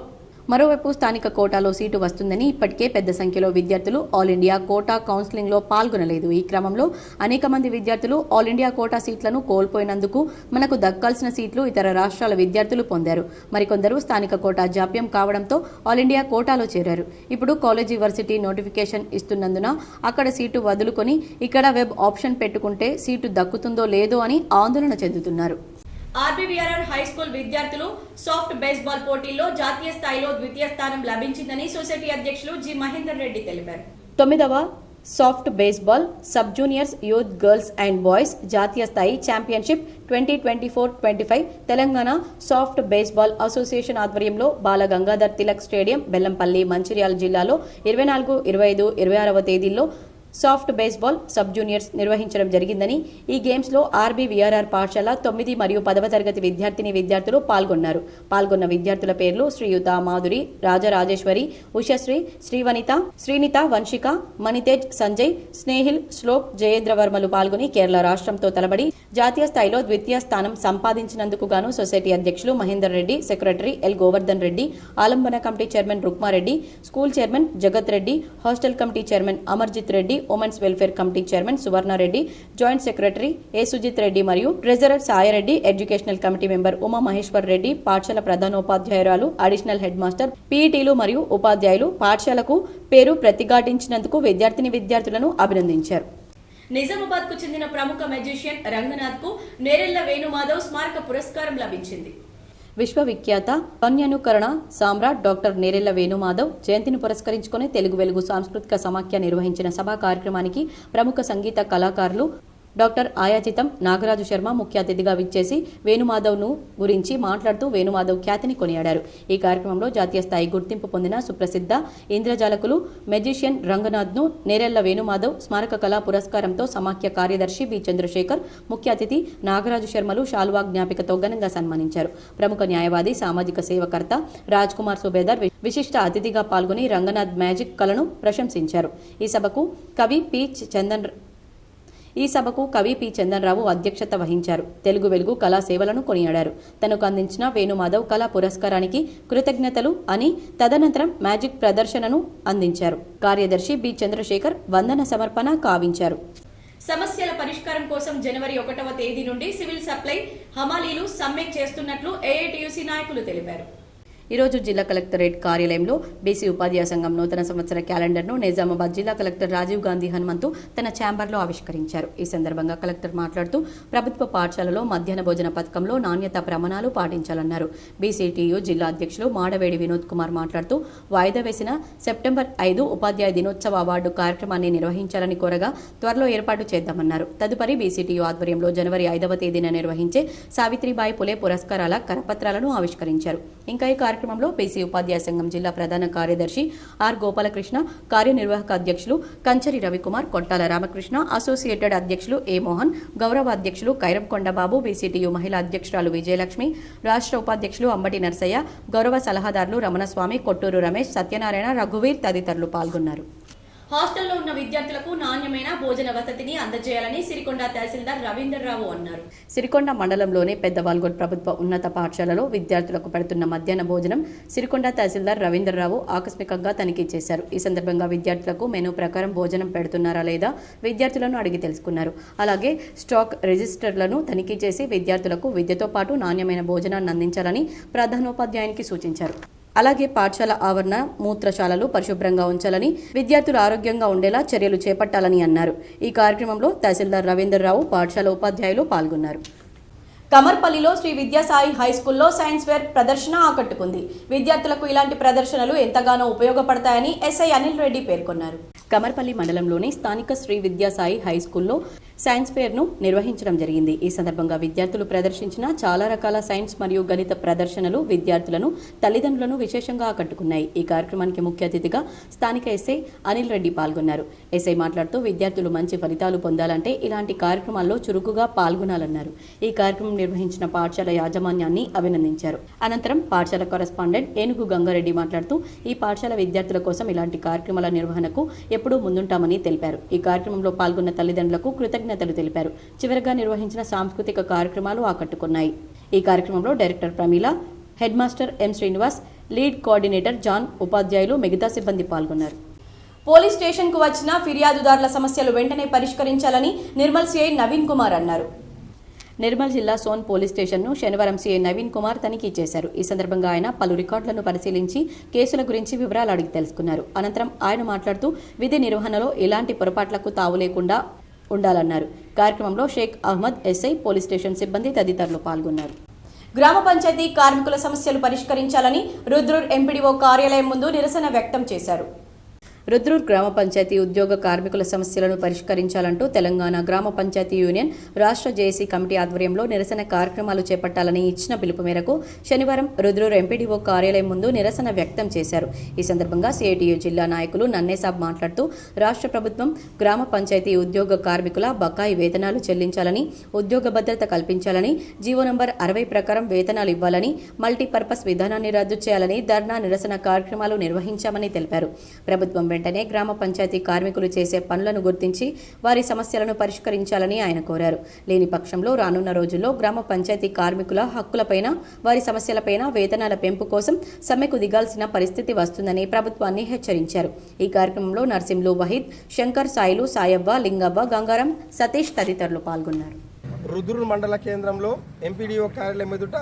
మరోవైపు స్థానిక కోటాలో సీటు వస్తుందని ఇప్పటికే పెద్ద సంఖ్యలో విద్యార్థులు ఆల్ ఇండియా కోటా కౌన్సిలింగ్లో పాల్గొనలేదు. ఈ క్రమంలో అనేక మంది విద్యార్థులు ఆల్ ఇండియా కోటా సీట్లను కోల్పోయినందుకు మనకు దక్కాల్సిన సీట్లు ఇతర రాష్ట్రాల విద్యార్థులు పొందారు. మరికొందరు స్థానిక కోటా జాప్యం కావడంతో ఆల్ ఇండియా కోటాలో చేరారు. ఇప్పుడు కాలేజీ వర్సిటీ నోటిఫికేషన్ ఇస్తున్నందున అక్కడ సీటు వదులుకొని ఇక్కడ వెబ్ ఆప్షన్ పెట్టుకుంటే సీటు దక్కుతుందో లేదో అని ఆందోళన చెందుతున్నారు. ఆర్బీవీఆర్ఆర్ హై స్కూల్ విద్యార్థులు సాఫ్ట్ బేస్బాల్ పోటీల్లో జాతీయ స్థాయిలో ద్వితీయ స్థానం లభించిందని సొసైటీ అధ్యక్షులు జి మహేందర్ రెడ్డి తెలిపారు. 9వ soft baseball sub juniors youth girls and boys జాతీయ స్థాయి championship 2024-25 Telangana soft baseball association ఆధ్వర్యంలో బాల గంగాధర్ తిలక్ స్టేడియం బెల్లంపల్లి మంచిర్యాల జిల్లాలో 24, 25, 26వ తేదీల్లో సాఫ్ట్ బేస్బాల్ సబ్ జూనియర్స్ నిర్వహించడం జరిగిందని ఈ గేమ్స్ లో ఆర్బీవీఆర్ఆర్ పాఠశాల 9 మరియు 10వ తరగతి విద్యార్థులు పాల్గొన్నారు. పాల్గొన్న విద్యార్థుల పేర్లు శ్రీయుత, మాధురి, రాజరాజేశ్వరి, ఉషశ్రీ, శ్రీవనిత, శ్రీనిత, వంశిక, మణితేజ్, సంజయ్, స్నేహిల్, శ్లోక్, జయేంద్రవర్మలు పాల్గొని కేరళ రాష్ట్రంతో తలబడి జాతీయ స్థాయిలో ద్వితీయ స్థానం సంపాదించినందుకు గాను సొసైటీ అధ్యక్షులు మహేందర్ రెడ్డి, సెక్రటరీ ఎల్ గోవర్ధన్ రెడ్డి, ఆలంబన committee chairman Rukmareddy, school chairman Jagat Reddy, hostel committee chairman Amarjit Reddy, women's welfare committee chairman Suvarnareddy, joint secretary A Sujith Reddy మరియు treasurer Sayareddy, educational committee member Uma Maheshwar Reddy, పాఠశాల ప్రధానోపాధ్యాయురాలు, అడిషనల్ హెడ్ మాస్టర్, పీఈటీలు మరియు ఉపాధ్యాయులు పాఠశాలకు పేరు ప్రతిఘాటించినందుకు విద్యార్థులను అభినందించారు. నిజామాబాద్ కు చెందిన ప్రముఖ మెజిషియన్ రంగనాథ్ కు నేరెళ్ల వేణుమాధవ్ స్మారక పురస్కారం లభించింది. విశ్వవిఖ్యాత ధ్వన్యనుకరణ సామ్రాట్ డాక్టర్ నేరెళ్ల వేణుమాధవ్ జయంతిని పురస్కరించుకుని తెలుగు వెలుగు సాంస్కృతిక సమాఖ్య నిర్వహించిన సభా కార్యక్రమానికి ప్రముఖ సంగీత కళాకారులు డాక్టర్ ఆయాచితం నాగరాజు శర్మ ముఖ్య అతిథిగా విచ్చేసి వేణుమాధవ్ను గురించి మాట్లాడుతూ వేణుమాధవ్ ఖ్యాతిని కొనియాడారు. ఈ కార్యక్రమంలో జాతీయ స్థాయి గుర్తింపు పొందిన సుప్రసిద్ధ ఇంద్రజాలకులు మెజిషియన్ రంగనాథ్ను నేరెళ్ల వేణుమాధవ్ స్మారక కళా పురస్కారంతో సమాఖ్య కార్యదర్శి బి చంద్రశేఖర్, ముఖ్య అతిథి నాగరాజు శర్మలు శాల్వా జ్ఞాపికతో ఘనంగా సన్మానించారు. ప్రముఖ న్యాయవాది, సామాజిక సేవకర్త రాజ్ కుమార్ సుబేదార్ విశిష్ట అతిథిగా పాల్గొని రంగనాథ్ మ్యాజిక్ కళను ప్రశంసించారు. ఈ సభకు కవి పి చందన్రావు అధ్యక్షత వహించారు. తెలుగు వెలుగు కళా సేవలను కొనియాడారు. తనకు అందించిన వేణుమాధవ్ కళా పురస్కారానికి కృతజ్ఞతలు అని తదనంతరం మ్యాజిక్ ప్రదర్శనను అందించారు. కార్యదర్శి బి చంద్రశేఖర్ వందన సమర్పణ కావించారు. సమస్యల పరిష్కారం కోసం జనవరి 1వ తేదీ నుండి సివిల్ సప్లై హమాలీలు సమ్మె చేస్తున్నట్లు ఏఐటియుసి నాయకులు తెలిపారు. ఈరోజు జిల్లా కలెక్టరేట్ కార్యాలయంలో బీసీ ఉపాధ్యాయ సంఘం నూతన సంవత్సర క్యాలెండర్ను నిజామాబాద్ జిల్లా కలెక్టర్ రాజీవ్ గాంధీ హనుమంతు తన ఛాంబర్లో ఆవిష్కరించారు. ఈ సందర్భంగా కలెక్టర్ మాట్లాడుతూ ప్రభుత్వ పాఠశాలలో మధ్యాహ్న భోజన పథకంలో నాణ్యతా ప్రమాణాలు పాటించాలన్నారు. బీసీటీయూ జిల్లా అధ్యక్షులు మాడవేడి వినోద్ కుమార్ మాట్లాడుతూ వాయిదా వేసిన సెప్టెంబర్ 5 ఉపాధ్యాయ దినోత్సవ అవార్డు కార్యక్రమాన్ని నిర్వహించాలని కోరగా త్వరలో ఏర్పాటు చేద్దామన్నారు. తదుపరి బీసీటీయూ ఆధ్వర్యంలో జనవరి 5వ తేదీన నిర్వహించే సావిత్రిబాయి పులే పురస్కారాల కరపత్రాలను ఆవిష్కరించారు. ఇంకా ఈ కార్యక్రమంలో బీసీ ఉపాధ్యాయ సంఘం జిల్లా ప్రధాన కార్యదర్శి ఆర్ గోపాలకృష్ణ, కార్యనిర్వాహక అధ్యక్షులు కంచరి రవికుమార్, కొట్టాల రామకృష్ణ, అసోసియేటెడ్ అధ్యక్షులు ఏ మోహన్, గౌరవ అధ్యక్షులు కైరంకొండ బాబు, బీసీటీయూ మహిళా అధ్యక్షురాలు విజయలక్ష్మి, రాష్ట్ర ఉపాధ్యక్షులు అంబటి నర్సయ్య, గౌరవ సలహాదారులు రమణస్వామి, కొట్టూరు రమేష్, సత్యనారాయణ, రఘువీర్ తదితరులు పాల్గొన్నారు. హాస్టల్లో ఉన్న విద్యార్థులకు నాణ్యమైన భోజన వసతిని అందజేయాలని సిరికొండ తహసీల్దార్ రవీందర్రావు అన్నారు. సిరికొండ మండలంలోని పెద్దవాల్గొడ్ ప్రభుత్వ ఉన్నత పాఠశాలలో విద్యార్థులకు పెడుతున్న మధ్యాహ్న భోజనం సిరికొండ తహసీల్దార్ రవీందర్రావు ఆకస్మికంగా తనిఖీ చేశారు. ఈ సందర్భంగా విద్యార్థులకు మెనూ ప్రకారం భోజనం పెడుతున్నారా లేదా విద్యార్థులను అడిగి తెలుసుకున్నారు. అలాగే స్టాక్ రిజిస్టర్లను తనిఖీ చేసి విద్యార్థులకు విద్యతో పాటు నాణ్యమైన భోజనాన్ని అందించాలని ప్రధానోపాధ్యాయునికి సూచించారు. అలాగే పాఠశాల ఆవరణ, మూత్రశాలలు పరిశుభ్రంగా ఉంచాలని, విద్యార్థులు ఆరోగ్యంగా ఉండేలా చర్యలు చేపట్టాలని అన్నారు. ఈ కార్యక్రమంలో తహసీల్దార్ రవీందర్రావు, పాఠశాల ఉపాధ్యాయులు పాల్గొన్నారు. కమర్పల్లిలో శ్రీ విద్యాసాయి హైస్కూల్లో సైన్స్ ఫేర్ ప్రదర్శన ఆకట్టుకుంది. విద్యార్థులకు ఇలాంటి ప్రదర్శనలు ఎంతగానో ఉపయోగపడతాయని ఎస్ఐ అనిల్ రెడ్డి పేర్కొన్నారు. కమర్పల్లి మండలంలోని స్థానిక శ్రీ విద్యాసాయి హైస్కూల్లో సైన్స్ ఫేర్ను నిర్వహించడం జరిగింది. ఈ సందర్భంగా విద్యార్థులు ప్రదర్శించిన చాలా రకాల సైన్స్ మరియు గణిత ప్రదర్శనలు విద్యార్థులను, తల్లిదండ్రులను విశేషంగా ఆకట్టుకున్నాయి. ఈ కార్యక్రమానికి ముఖ్య అతిథిగా స్థానిక ఎస్ఐ అనిల్ రెడ్డి పాల్గొన్నారు. ఎస్ఐ మాట్లాడుతూ విద్యార్థులు మంచి ఫలితాలు పొందాలంటే ఇలాంటి కార్యక్రమాల్లో చురుకుగా పాల్గొనాలన్నారు. ఈ కార్యక్రమం నిర్వహించిన పాఠశాల యాజమాన్యాన్ని అభినందించారు. అనంతరం పాఠశాల కరెస్పాండెంట్ ఏనుగు గంగారెడ్డి మాట్లాడుతూ ఈ పాఠశాల విద్యార్థుల కోసం ఇలాంటి కార్యక్రమాల నిర్వహణకు ఎప్పుడూ ముందుంటామని తెలిపారు. ఈ కార్యక్రమంలో పాల్గొన్న తల్లిదండ్రులకు కృతజ్ఞతలు తెలిపారు. చివరగా నిర్వహించిన సాంస్కృతిక కార్యక్రమాలు ఆకట్టుకున్నాయి. ఈ కార్యక్రమంలో director Pramila, head master M Srinivas, lead coordinator John, ఉపాధ్యాయులు, మిగతా సిబ్బంది పాల్గొన్నారు. పోలీస్ స్టేషన్కు వచ్చిన ఫిర్యాదుదారుల సమస్యలు వెంటనే పరిష్కరించాలని నిర్మల్ సిఐ నవీన్ కుమార్ అన్నారు. నిర్మల్ జిల్లా సోన్ పోలీస్ స్టేషన్ను శనివారం సీఐ నవీన్ కుమార్ తనిఖీ చేశారు. ఈ సందర్భంగా ఆయన పలు రికార్డులను పరిశీలించి కేసుల గురించి వివరాలు అడిగి తెలుసుకున్నారు. అనంతరం ఆయన మాట్లాడుతూ విధి నిర్వహణలో ఎలాంటి పొరపాట్లకు తావు లేకుండా ఉండాలన్నారు. కార్యక్రమంలో Shaik Ahmed, SI, police station సిబ్బంది తదితరులు పాల్గొన్నారు. గ్రామ పంచాయతీ కార్మికుల సమస్యలు పరిష్కరించాలని రుద్రూర్ ఎంపీడీఓ కార్యాలయం ముందు నిరసన వ్యక్తం చేశారు. రుద్రూర్ గ్రామ పంచాయతీ ఉద్యోగ కార్మికుల సమస్యలను పరిష్కరించాలంటూ తెలంగాణ గ్రామ పంచాయతీ యూనియన్ రాష్ట్ర జేఏసీ కమిటీ ఆధ్వర్యంలో నిరసన కార్యక్రమాలు చేపట్టాలని ఇచ్చిన పిలుపు మేరకు శనివారం రుద్రూర్ ఎంపీడీఓ కార్యాలయం ముందు నిరసన వ్యక్తం చేశారు. ఈ సందర్భంగా సిఐటియు జిల్లా నాయకులు నన్నేసాబ్ మాట్లాడుతూ రాష్ట్ర ప్రభుత్వం గ్రామ పంచాయతీ ఉద్యోగ కార్మికుల బకాయి వేతనాలు చెల్లించాలని, ఉద్యోగ భద్రత కల్పించాలని, జీవో నంబర్ 60 ప్రకారం వేతనాలు ఇవ్వాలని, మల్టీపర్పస్ విధానాన్ని రద్దు చేయాలని ధర్నా నిరసన కార్యక్రమాలు నిర్వహించామని తెలిపారు. ప్రభుత్వం వెంటనే గ్రామ పంచాయతీ కార్మికులు చేసే పనులను గుర్తించి వారి సమస్యలను పరిష్కరించాలని ఆయన కోరారు. లేని పక్షంలో రానున్న రోజుల్లో గ్రామ పంచాయతీ కార్మికుల హక్కులపైన, వారి సమస్యలపైన, వేతనాల పెంపు కోసం సమ్మెకు దిగాల్సిన పరిస్థితి వస్తుందని ప్రభుత్వాన్ని హెచ్చరించారు. ఈ కార్యక్రమంలో నర్సింలు వహీద్, శంకర్, సాయిలు, సాయవ్వ, లింగవ్వ, గంగారం, సతీష్ తదితరులు పాల్గొన్నారు. రుద్రూర్ మండల కేంద్రంలో ఎంపీడీఓ కార్యాలయం ఎదుట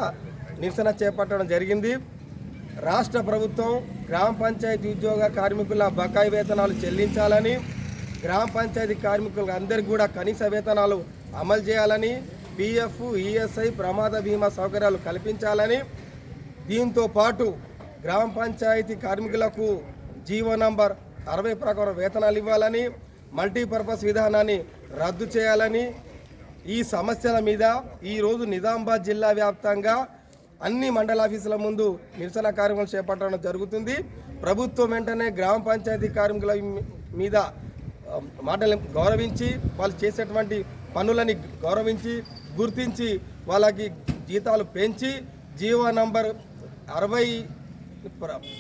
నిరసన చేపట్టడం జరిగింది. రాష్ట్ర ప్రభుత్వం గ్రామ పంచాయతీ ఉద్యోగ కార్మికుల బకాయి వేతనాలు చెల్లించాలని, గ్రామ పంచాయతీ కార్మికులకు అందరికీ కూడా కనీస వేతనాలు అమలు చేయాలని, పిఎఫ్, ఈఎస్ఐ, ప్రమాద బీమా సౌకర్యాలు కల్పించాలని, దీంతో పాటు గ్రామ పంచాయతీ కార్మికులకు జీవో నంబర్ 60 ప్రకారం వేతనాలు ఇవ్వాలని, మల్టీపర్పస్ విధానాన్ని రద్దు చేయాలని, ఈ సమస్యల మీద ఈరోజు నిజామాబాద్ జిల్లా వ్యాప్తంగా అన్ని మండల ఆఫీసుల ముందు నిరసన కార్యక్రమం చేపట్టడం జరుగుతుంది. ప్రభుత్వం వెంటనే గ్రామ పంచాయతీ కార్మికుల మీద మాటలను గౌరవించి, వాళ్ళు చేసేటువంటి పనులని గౌరవించి, గుర్తించి వాళ్ళకి జీతాలు పెంచి జీవో నంబర్ 60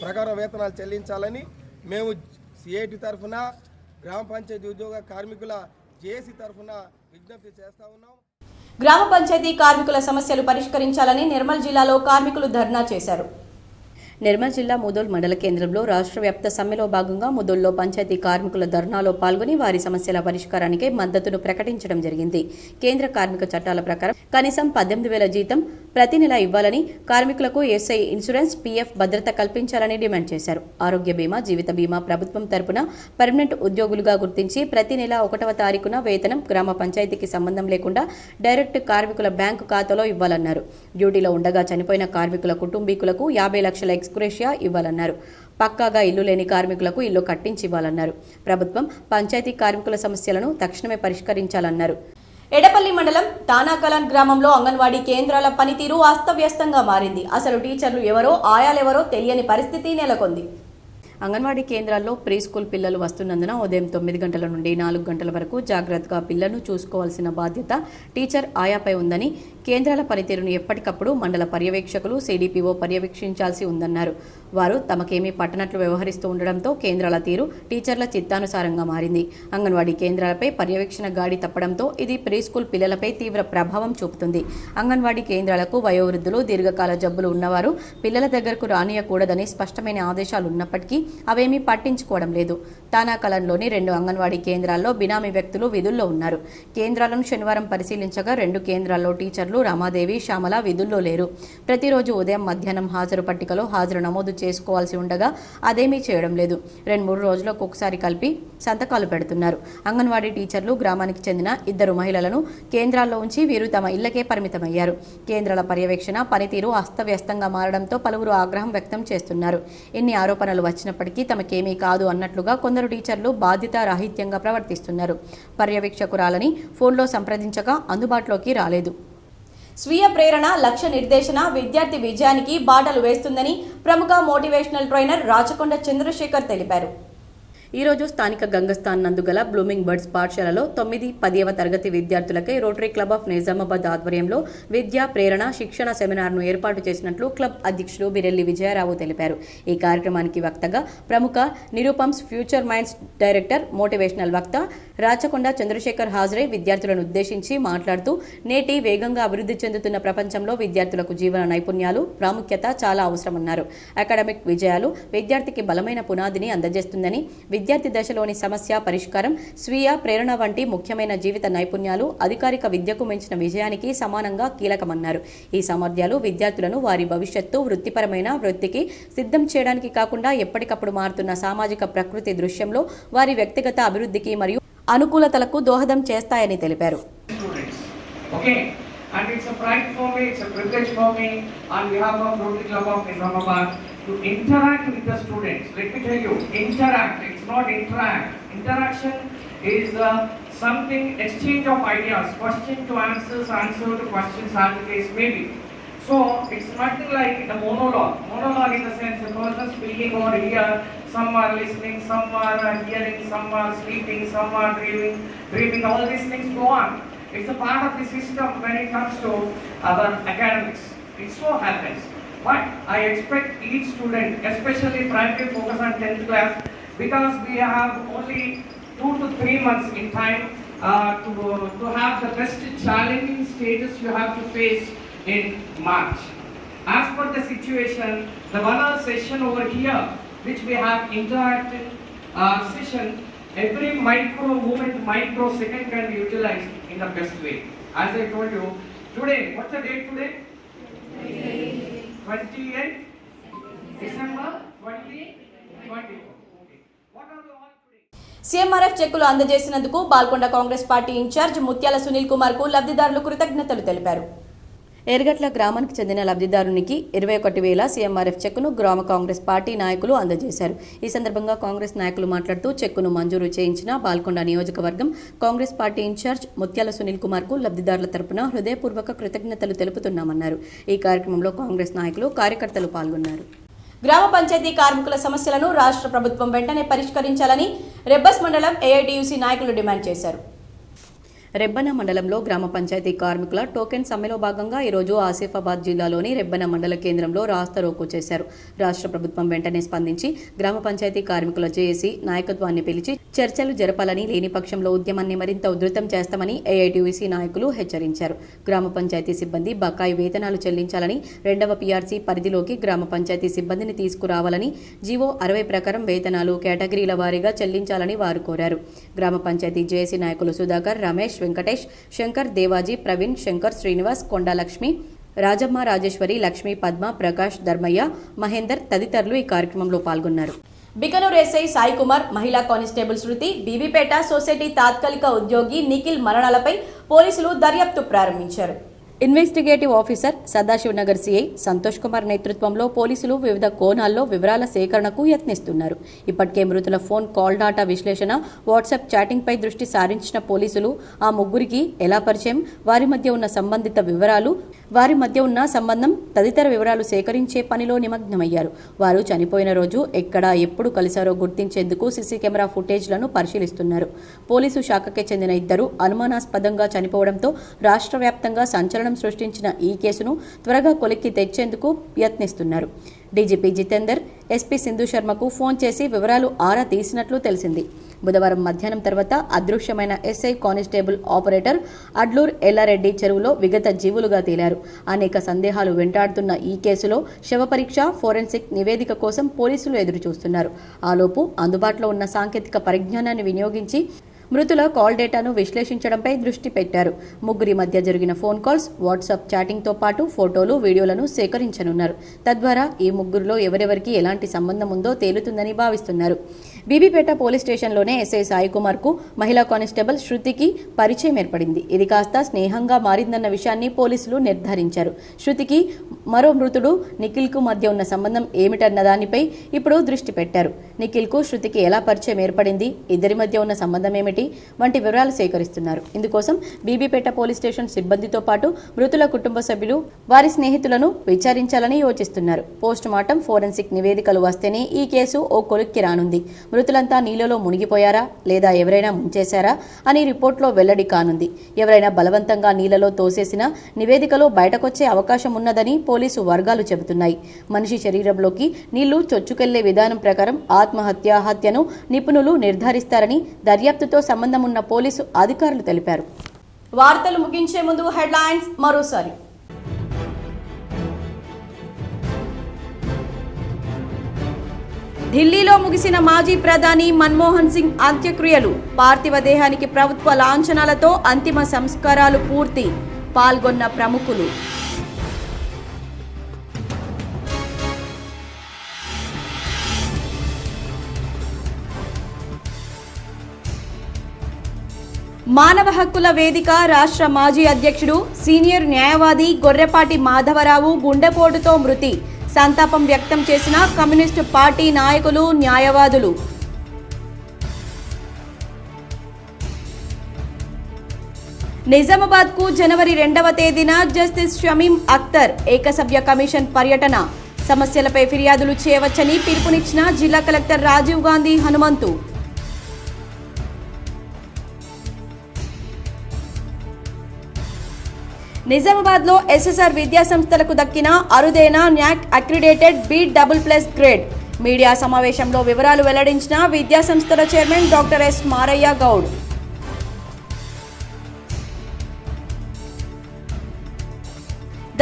ప్రకారం వేతనాలు చెల్లించాలని మేము సిఐటి తరఫున, గ్రామ పంచాయతీ ఉద్యోగ కార్మికుల జేఏసీ తరఫున విజ్ఞప్తి చేస్తా ఉన్నాం. గ్రామ పంచాయతీ కార్మికుల సమస్యలు పరిష్కరించాలని నిర్మల్ జిల్లాలో కార్మికులు ధర్నా చేశారు. నిర్మల్ జిల్లా ముదోల్ మండల కేంద్రంలో రాష్ట్ర వ్యాప్త సమ్మెలో భాగంగా ముదోల్లో పంచాయతీ కార్మికుల ధర్నాలో పాల్గొని వారి సమస్యల పరిష్కారానికి మద్దతును ప్రకటించడం జరిగింది. కేంద్ర కార్మిక చట్టాల ప్రకారం కనీసం 18,000 జీతం ప్రతి నెల ఇవ్వాలని, కార్మికులకు ఎస్ఐ ఇన్సూరెన్స్, పీఎఫ్ భద్రత కల్పించాలని డిమాండ్ చేశారు. ఆరోగ్య బీమా, జీవిత బీమా ప్రభుత్వం తరపున పర్మనెంట్ ఉద్యోగులుగా గుర్తించి ప్రతి నెల 1వ తారీఖున వేతనం గ్రామ పంచాయతీకి సంబంధం లేకుండా డైరెక్ట్ కార్మికుల బ్యాంకు ఖాతాలో ఇవ్వాలన్నారు. డ్యూటీలో ఉండగా చనిపోయిన కార్మికుల కుటుంబీకులకు 50 లక్షల ఎక్స్గ్రేషియా ఇవ్వాలన్నారు. పక్కాగా ఇల్లు లేని కార్మికులకు ఇల్లు కట్టించి ఇవ్వాలన్నారు. ప్రభుత్వం పంచాయతీ కార్మికుల సమస్యలను తక్షణమే పరిష్కరించాలన్నారు. ఎడపల్లి మండలం తానాకలాన్ గ్రామంలో అంగన్వాడీ కేంద్రాల పనితీరు అస్తవ్యస్తంగా మారింది. అసలు టీచర్లు ఎవరో, ఆయాలెవరో తెలియని పరిస్థితి నెలకొంది. అంగన్వాడీ కేంద్రాల్లో ప్రీ స్కూల్ పిల్లలు వస్తున్నందున ఉదయం 9 గంటల నుండి 4 గంటల వరకు జాగ్రత్తగా పిల్లలను చూసుకోవాల్సిన బాధ్యత టీచర్, ఆయాపై ఉందని, కేంద్రాల పనితీరును ఎప్పటికప్పుడు మండల పర్యవేక్షకులు, సిడిపిఓ పర్యవేక్షించాల్సి ఉందన్నారు. వారు తమకేమీ పట్టనట్లు వ్యవహరిస్తూ ఉండడంతో కేంద్రాల తీరు టీచర్ల చిత్తానుసారంగా మారింది. అంగన్వాడీ కేంద్రాలపై పర్యవేక్షణ గాడి తప్పడంతో ఇది ప్రీ స్కూల్ పిల్లలపై తీవ్ర ప్రభావం చూపుతుంది. అంగన్వాడీ కేంద్రాలకు వయోవృద్ధులు, దీర్ఘకాల జబ్బులు ఉన్నవారు పిల్లల దగ్గరకు రానియకూడదని స్పష్టమైన ఆదేశాలు ఉన్నప్పటికీ అవేమీ పట్టించుకోవడం లేదు. తానాకలంలోని 2 అంగన్వాడీ కేంద్రాల్లో బినామీ వ్యక్తులు విధుల్లో ఉన్నారు. కేంద్రాలను శనివారం పరిశీలించగా 2 కేంద్రాల్లో టీచర్లు రమాదేవి, శ్యామల విధుల్లో లేరు. ప్రతిరోజు ఉదయం, మధ్యాహ్నం హాజరు పట్టికలో హాజరు నమోదు చేసుకోవాల్సి ఉండగా అదేమీ చేయడం లేదు. 2-3 రోజులకు ఒకసారి కలిపి సంతకాలు పెడుతున్నారు. అంగన్వాడీ టీచర్లు గ్రామానికి చెందిన 2 మహిళలను కేంద్రాల్లో ఉంచి వీరు తమ ఇళ్లకే పరిమితమయ్యారు. కేంద్రాల పర్యవేక్షణ, పనితీరు అస్తవ్యస్తంగా మారడంతో పలువురు ఆగ్రహం వ్యక్తం చేస్తున్నారు. ఎన్ని ఆరోపణలు వచ్చినప్పటికీ తమకేమీ కాదు అన్నట్లుగా కొందరు టీచర్లు బాధ్యతారాహిత్యంగా ప్రవర్తిస్తున్నారు. పర్యవేక్షకురాలని ఫోన్లో సంప్రదించగా అందుబాటులోకి రాలేదు. స్వీయ ప్రేరణ, లక్ష్య నిర్దేశన విద్యార్థి విజయానికి బాటలు వేస్తుందని ప్రముఖ మోటివేషనల్ ట్రైనర్ రాచకొండ చంద్రశేఖర్ తెలిపారు. ఈరోజు స్థానిక గంగస్థాన్ నందుగల బ్లూమింగ్ బర్డ్స్ పాఠశాలలో 9, 10వ తరగతి విద్యార్థులకై రోటరీ క్లబ్ ఆఫ్ నిజామాబాద్ ఆధ్వర్యంలో విద్యా ప్రేరణ శిక్షణ సెమినార్ను ఏర్పాటు చేసినట్లు క్లబ్ అధ్యక్షుడు బిరెల్లి విజయరావు తెలిపారు. ఈ కార్యక్రమానికి వక్తగా ప్రముఖ నిరూపమ్స్ ఫ్యూచర్ మైండ్స్ డైరెక్టర్ మోటివేషనల్ వక్త రాచకొండ చంద్రశేఖర్ హాజరై విద్యార్థులను ఉద్దేశించి మాట్లాడుతూ నేటి వేగంగా అభివృద్ధి చెందుతున్న ప్రపంచంలో విద్యార్థులకు జీవన నైపుణ్యాలు ప్రాముఖ్యత చాలా అవసరమన్నారు. అకాడమిక్ విజయాలు విద్యార్థికి బలమైన పునాదిని అందజేస్తుందని, విద్యార్థి దశలోని సమస్య పరిష్కారం, స్వీయ ప్రేరణ వంటి ముఖ్యమైన జీవిత నైపుణ్యాలు అధికారిక విద్యకు మించిన విజయానికి సమానంగా కీలకమన్నారు. ఈ సామర్థ్యాలు విద్యార్థులను వారి భవిష్యత్తు వృత్తిపరమైన వృత్తికి సిద్ధం చేయడానికి కాకుండా ఎప్పటికప్పుడు మారుతున్న సామాజిక ప్రకృతి దృశ్యంలో వారి వ్యక్తిగత అభివృద్ధికి మరియు అనుకూలతలకు దోహదం చేస్తాయని తెలిపారు. And it's a pride for me, it's a privilege for me on behalf of Rotary Club of Nizamabad to interact with the students. Let me tell you, interact, it's not interact. Interaction is something, exchange of ideas, question to answers, answer to questions as the case may be. So it's nothing like a monologue. Monologue in the sense a person speaking over here, some are listening, some are hearing, some are sleeping, some are dreaming, all these things go on. It's a part of the system when it comes to our academics. It so happens. But I expect each student, especially primary focus on 10th class, because we have only 2 to 3 months in time to have the best challenging stages you have to face in March. As per the situation, the one hour session over here, which we have interactive session, every micro moment, microsecond can be utilized in the best way. As I told you, today, what's the date today? 28 December 2024. Okay. What are the all today? CMRF చెక్కులు అందజేసినందుకు Balkonda Congress party incharge ముత్యాల సునీల్ కుమార్ కు లబ్ధిదారులు కృతజ్ఞతలు తెలిపారు. ఎర్గట్ల గ్రామానికి చెందిన లబ్ధిదారునికి 21,000 CMRF చెక్కును గ్రామ కాంగ్రెస్ పార్టీ నాయకులు అందజేశారు. ఈ సందర్భంగా కాంగ్రెస్ నాయకులు మాట్లాడుతూ చెక్కును మంజూరు చేయించిన బాల్కొండ నియోజకవర్గం కాంగ్రెస్ పార్టీ ఇన్ఛార్జ్ ముత్యాల సునీల్ కుమార్ కు లబ్ధిదారుల తరపున హృదయపూర్వక కృతజ్ఞతలు తెలుపుతున్నామన్నారు. ఈ కార్యక్రమంలో కాంగ్రెస్ నాయకులు కార్యకర్తలు పాల్గొన్నారు. గ్రామ పంచాయతీ కార్మికుల సమస్యలను రాష్ట్ర ప్రభుత్వం వెంటనే పరిష్కరించాలని రెబ్బస్ మండలం ఏఐటీయూసీ నాయకులు డిమాండ్ చేశారు. రెబ్బన మండలంలో గ్రామ పంచాయతీ కార్మికుల టోకెన్ సమ్మెలో భాగంగా ఈరోజు ఆసిఫాబాద్ జిల్లాలోని రెబ్బన మండల కేంద్రంలో రాస్తారోకో చేశారు. రాష్ట్ర ప్రభుత్వం వెంటనే స్పందించి గ్రామ పంచాయతీ కార్మికుల జేఏసీ నాయకత్వాన్ని పిలిచి చర్చలు జరపాలని, లేని పక్షంలో ఉద్యమాన్ని మరింత ఉధృతం చేస్తామని ఏఐటీయూసీ నాయకులు హెచ్చరించారు. గ్రామ పంచాయతీ సిబ్బంది బకాయి వేతనాలు చెల్లించాలని, 2వ పీఆర్సీ పరిధిలోకి గ్రామ పంచాయతీ సిబ్బందిని తీసుకురావాలని, జీవో 60 ప్రకారం వేతనాలు కేటగిరీల వారీగా చెల్లించాలని వారు కోరారు. గ్రామ పంచాయతీ జేఏసీ నాయకులు సుధాకర్, రమేష్, వెంకటేష్, శంకర్, దేవాజీ, ప్రవీణ్, శంకర్, శ్రీనివాస్, కొండా లక్ష్మి, రాజమ్మ, రాజేశ్వరి, లక్ష్మి, పద్మ, ప్రకాష్, ధర్మయ్య, మహేందర్ తదితరులు ఈ కార్యక్రమంలో పాల్గొన్నారు. బికనూర్ ఎస్ఐ సాయి కుమార్, మహిళా కానిస్టేబుల్ శృతి, బీబీపేట సొసైటీ తాత్కాలిక ఉద్యోగి నిఖిల్ మరణాలపై పోలీసులు దర్యాప్తు ప్రారంభించారు. Investigative officer Sadashivnagar CI Santosh Kumar నేతృత్వంలో పోలీసులు వివిధ కోణాల్లో వివరాల సేకరణకు యత్నిస్తున్నారు. ఇప్పటికే మృతుల ఫోన్ కాల్ డాటా విశ్లేషణ, వాట్సాప్ చాటింగ్పై దృష్టి సారించిన పోలీసులు ఆ ముగ్గురికి ఎలా పరిచయం, వారి మధ్య ఉన్న సంబంధిత వివరాలు, వారి మధ్య ఉన్న సంబంధం తదితర వివరాలు సేకరించే పనిలో నిమగ్నమయ్యారు. వారు చనిపోయిన రోజు ఎక్కడ, ఎప్పుడు కలిశారో గుర్తించేందుకు సీసీ కెమెరా ఫుటేజ్లను పరిశీలిస్తున్నారు. పోలీసు శాఖకే చెందిన ఇద్దరు అనుమానాస్పదంగా చనిపోవడంతో రాష్ట్ర వ్యాప్తంగా సంచలనం సృష్టించిన ఈ కేసును త్వరగా కొలిక్కి తెచ్చేందుకు యత్నిస్తున్నారు. డీజీపీ జితేందర్ ఎస్పీ సింధు శర్మకు ఫోన్ చేసి వివరాలు ఆరా తీసినట్లు తెలిసింది. బుధవారం మధ్యాహ్నం తర్వాత అదృశ్యమైన SI constable operator Adloor Yellareddy చెరువులో విగత జీవులుగా తేలారు. అనేక సందేహాలు వెంటాడుతున్న ఈ కేసులో శవపరీక్ష, ఫోరెన్సిక్ నివేదిక కోసం పోలీసులు ఎదురుచూస్తున్నారు. ఆలోపు అందుబాటులో ఉన్న సాంకేతిక పరిజ్ఞానాన్ని వినియోగించి మృతుల కాల్ డేటాను విశ్లేషించడంపై దృష్టి పెట్టారు. ముగ్గురి మధ్య జరిగిన ఫోన్ కాల్స్, వాట్సాప్ చాటింగ్తో పాటు ఫోటోలు, వీడియోలను సేకరించనున్నారు. తద్వారా ఈ ముగ్గురులో ఎవరెవరికి ఎలాంటి సంబంధం ఉందో తేలుతుందని భావిస్తున్నారు. బీబీపేట పోలీస్ స్టేషన్లోనే ఎస్ఐ సాయి కుమార్ కు మహిళా కానిస్టేబుల్ శృతికి పరిచయం ఏర్పడింది. ఇది కాస్త స్నేహంగా మారిందన్న విషయాన్ని పోలీసులు నిర్ధారించారు. శృతికి మరో మృతుడు నిఖిల్ కు మధ్య ఉన్న సంబంధం ఏమిటన్న దానిపై ఇప్పుడు దృష్టి పెట్టారు. నిఖిల్ కు శృతికి ఎలా పరిచయం ఏర్పడింది, ఇద్దరి మధ్య ఉన్న సంబంధం ఏమిటి, పెట్టి వంటి వివరాలు సేకరిస్తున్నారు. ఇందుకోసం బీబీపేట పోలీస్ స్టేషన్ సిబ్బందితో పాటు మృతుల కుటుంబ సభ్యులు వారి స్నేహితులను విచారించాలని యోచిస్తున్నారు. పోస్ట్ మార్టం ఫోరెన్సిక్ నివేదికలు వస్తేనే ఈ కేసు ఓ కొలిక్కి రానుంది. మృతులంతా నీళ్లలో మునిగిపోయారా లేదా ఎవరైనా ముంచేశారా అని రిపోర్ట్లో వెల్లడి కానుంది. ఎవరైనా బలవంతంగా నీళ్లలో తోసేసినా నివేదికలో బయటకొచ్చే అవకాశం ఉన్నదని పోలీసు వర్గాలు చెబుతున్నాయి. మనిషి శరీరంలోకి నీళ్లు చొచ్చుకెళ్లే విధానం ప్రకారం ఆత్మహత్య, హత్యను నిపుణులు నిర్ధారిస్తారని దర్యాప్తుతో సంబంధం ఉన్న పోలీసు అధికారులు తెలిపారు. వార్తలు ముగించే ముందు హెడ్లైన్స్ మరోసారి. ఢిల్లీలో ముగిసిన మాజీ ప్రధాని మన్మోహన్ సింగ్ అంత్యక్రియలు. పార్థివ దేహానికి ప్రభుత్వ లాంఛనాలతో అంతిమ సంస్కారాలు పూర్తి. పాల్గొన్న ప్రముఖులు. మానవ హక్కుల వేదిక రాష్ట్ర మాజీ అధ్యక్షుడు సీనియర్ న్యాయవాది గొర్రెపాటి మాధవరావు గుండెపోటుతో మృతి. సంతాపం వ్యక్తం చేసిన కమ్యూనిస్టు పార్టీ నాయకులు, న్యాయవాదులు. నిజామాబాద్కు జనవరి 2వ తేదీన జస్టిస్ షమీం అఖ్తర్ ఏకసభ్య కమిషన్ పర్యటన. సమస్యలపై ఫిర్యాదులు చేయవచ్చని పిలుపునిచ్చిన జిల్లా కలెక్టర్ రాజీవ్ గాంధీ హనుమంతు. నిజామాబాద్లో ఎస్ఎస్ఆర్ విద్యా సంస్థలకు దక్కిన అరుదైన NAAC accredited B++ grade. Media సమావేశంలో వివరాలు వెల్లడించిన విద్యా సంస్థల chairman doctor S Maraiah Goud.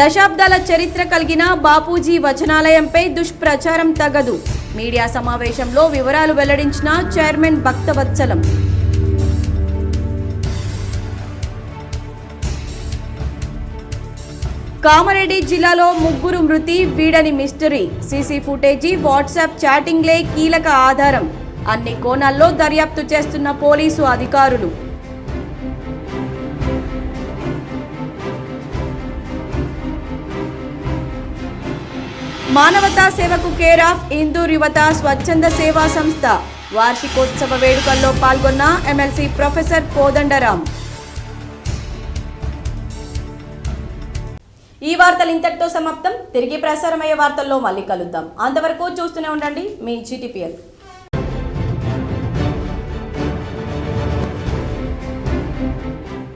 దశాబ్దాల చరిత్ర కలిగిన బాపూజీ వచనాలయంపై దుష్ప్రచారం తగదు. మీడియా సమావేశంలో వివరాలు వెల్లడించిన చైర్మన్ భక్తవత్సలం. కామారెడ్డి జిల్లాలో 3 మృతి వీడని మిస్టరీ. సీసీ ఫుటేజీ, వాట్సాప్ చాటింగ్లే కీలక ఆధారం. అన్ని కోణాల్లో దర్యాప్తు చేస్తున్న పోలీసు అధికారులు. మానవతా సేవకు కేర్ ఆఫ్ ఇందూర్ యువత స్వచ్ఛంద సేవా సంస్థ. వార్షికోత్సవ వేడుకల్లో పాల్గొన్న ఎమ్మెల్సీ ప్రొఫెసర్ కోదండరాం. ఈ వార్తలు ఇంతటితో సమాప్తం. తిరిగి ప్రసారమయ్యే వార్తల్లో మళ్ళీ కలుద్దాం. అంతవరకు చూస్తూనే ఉండండి మీ GTPL.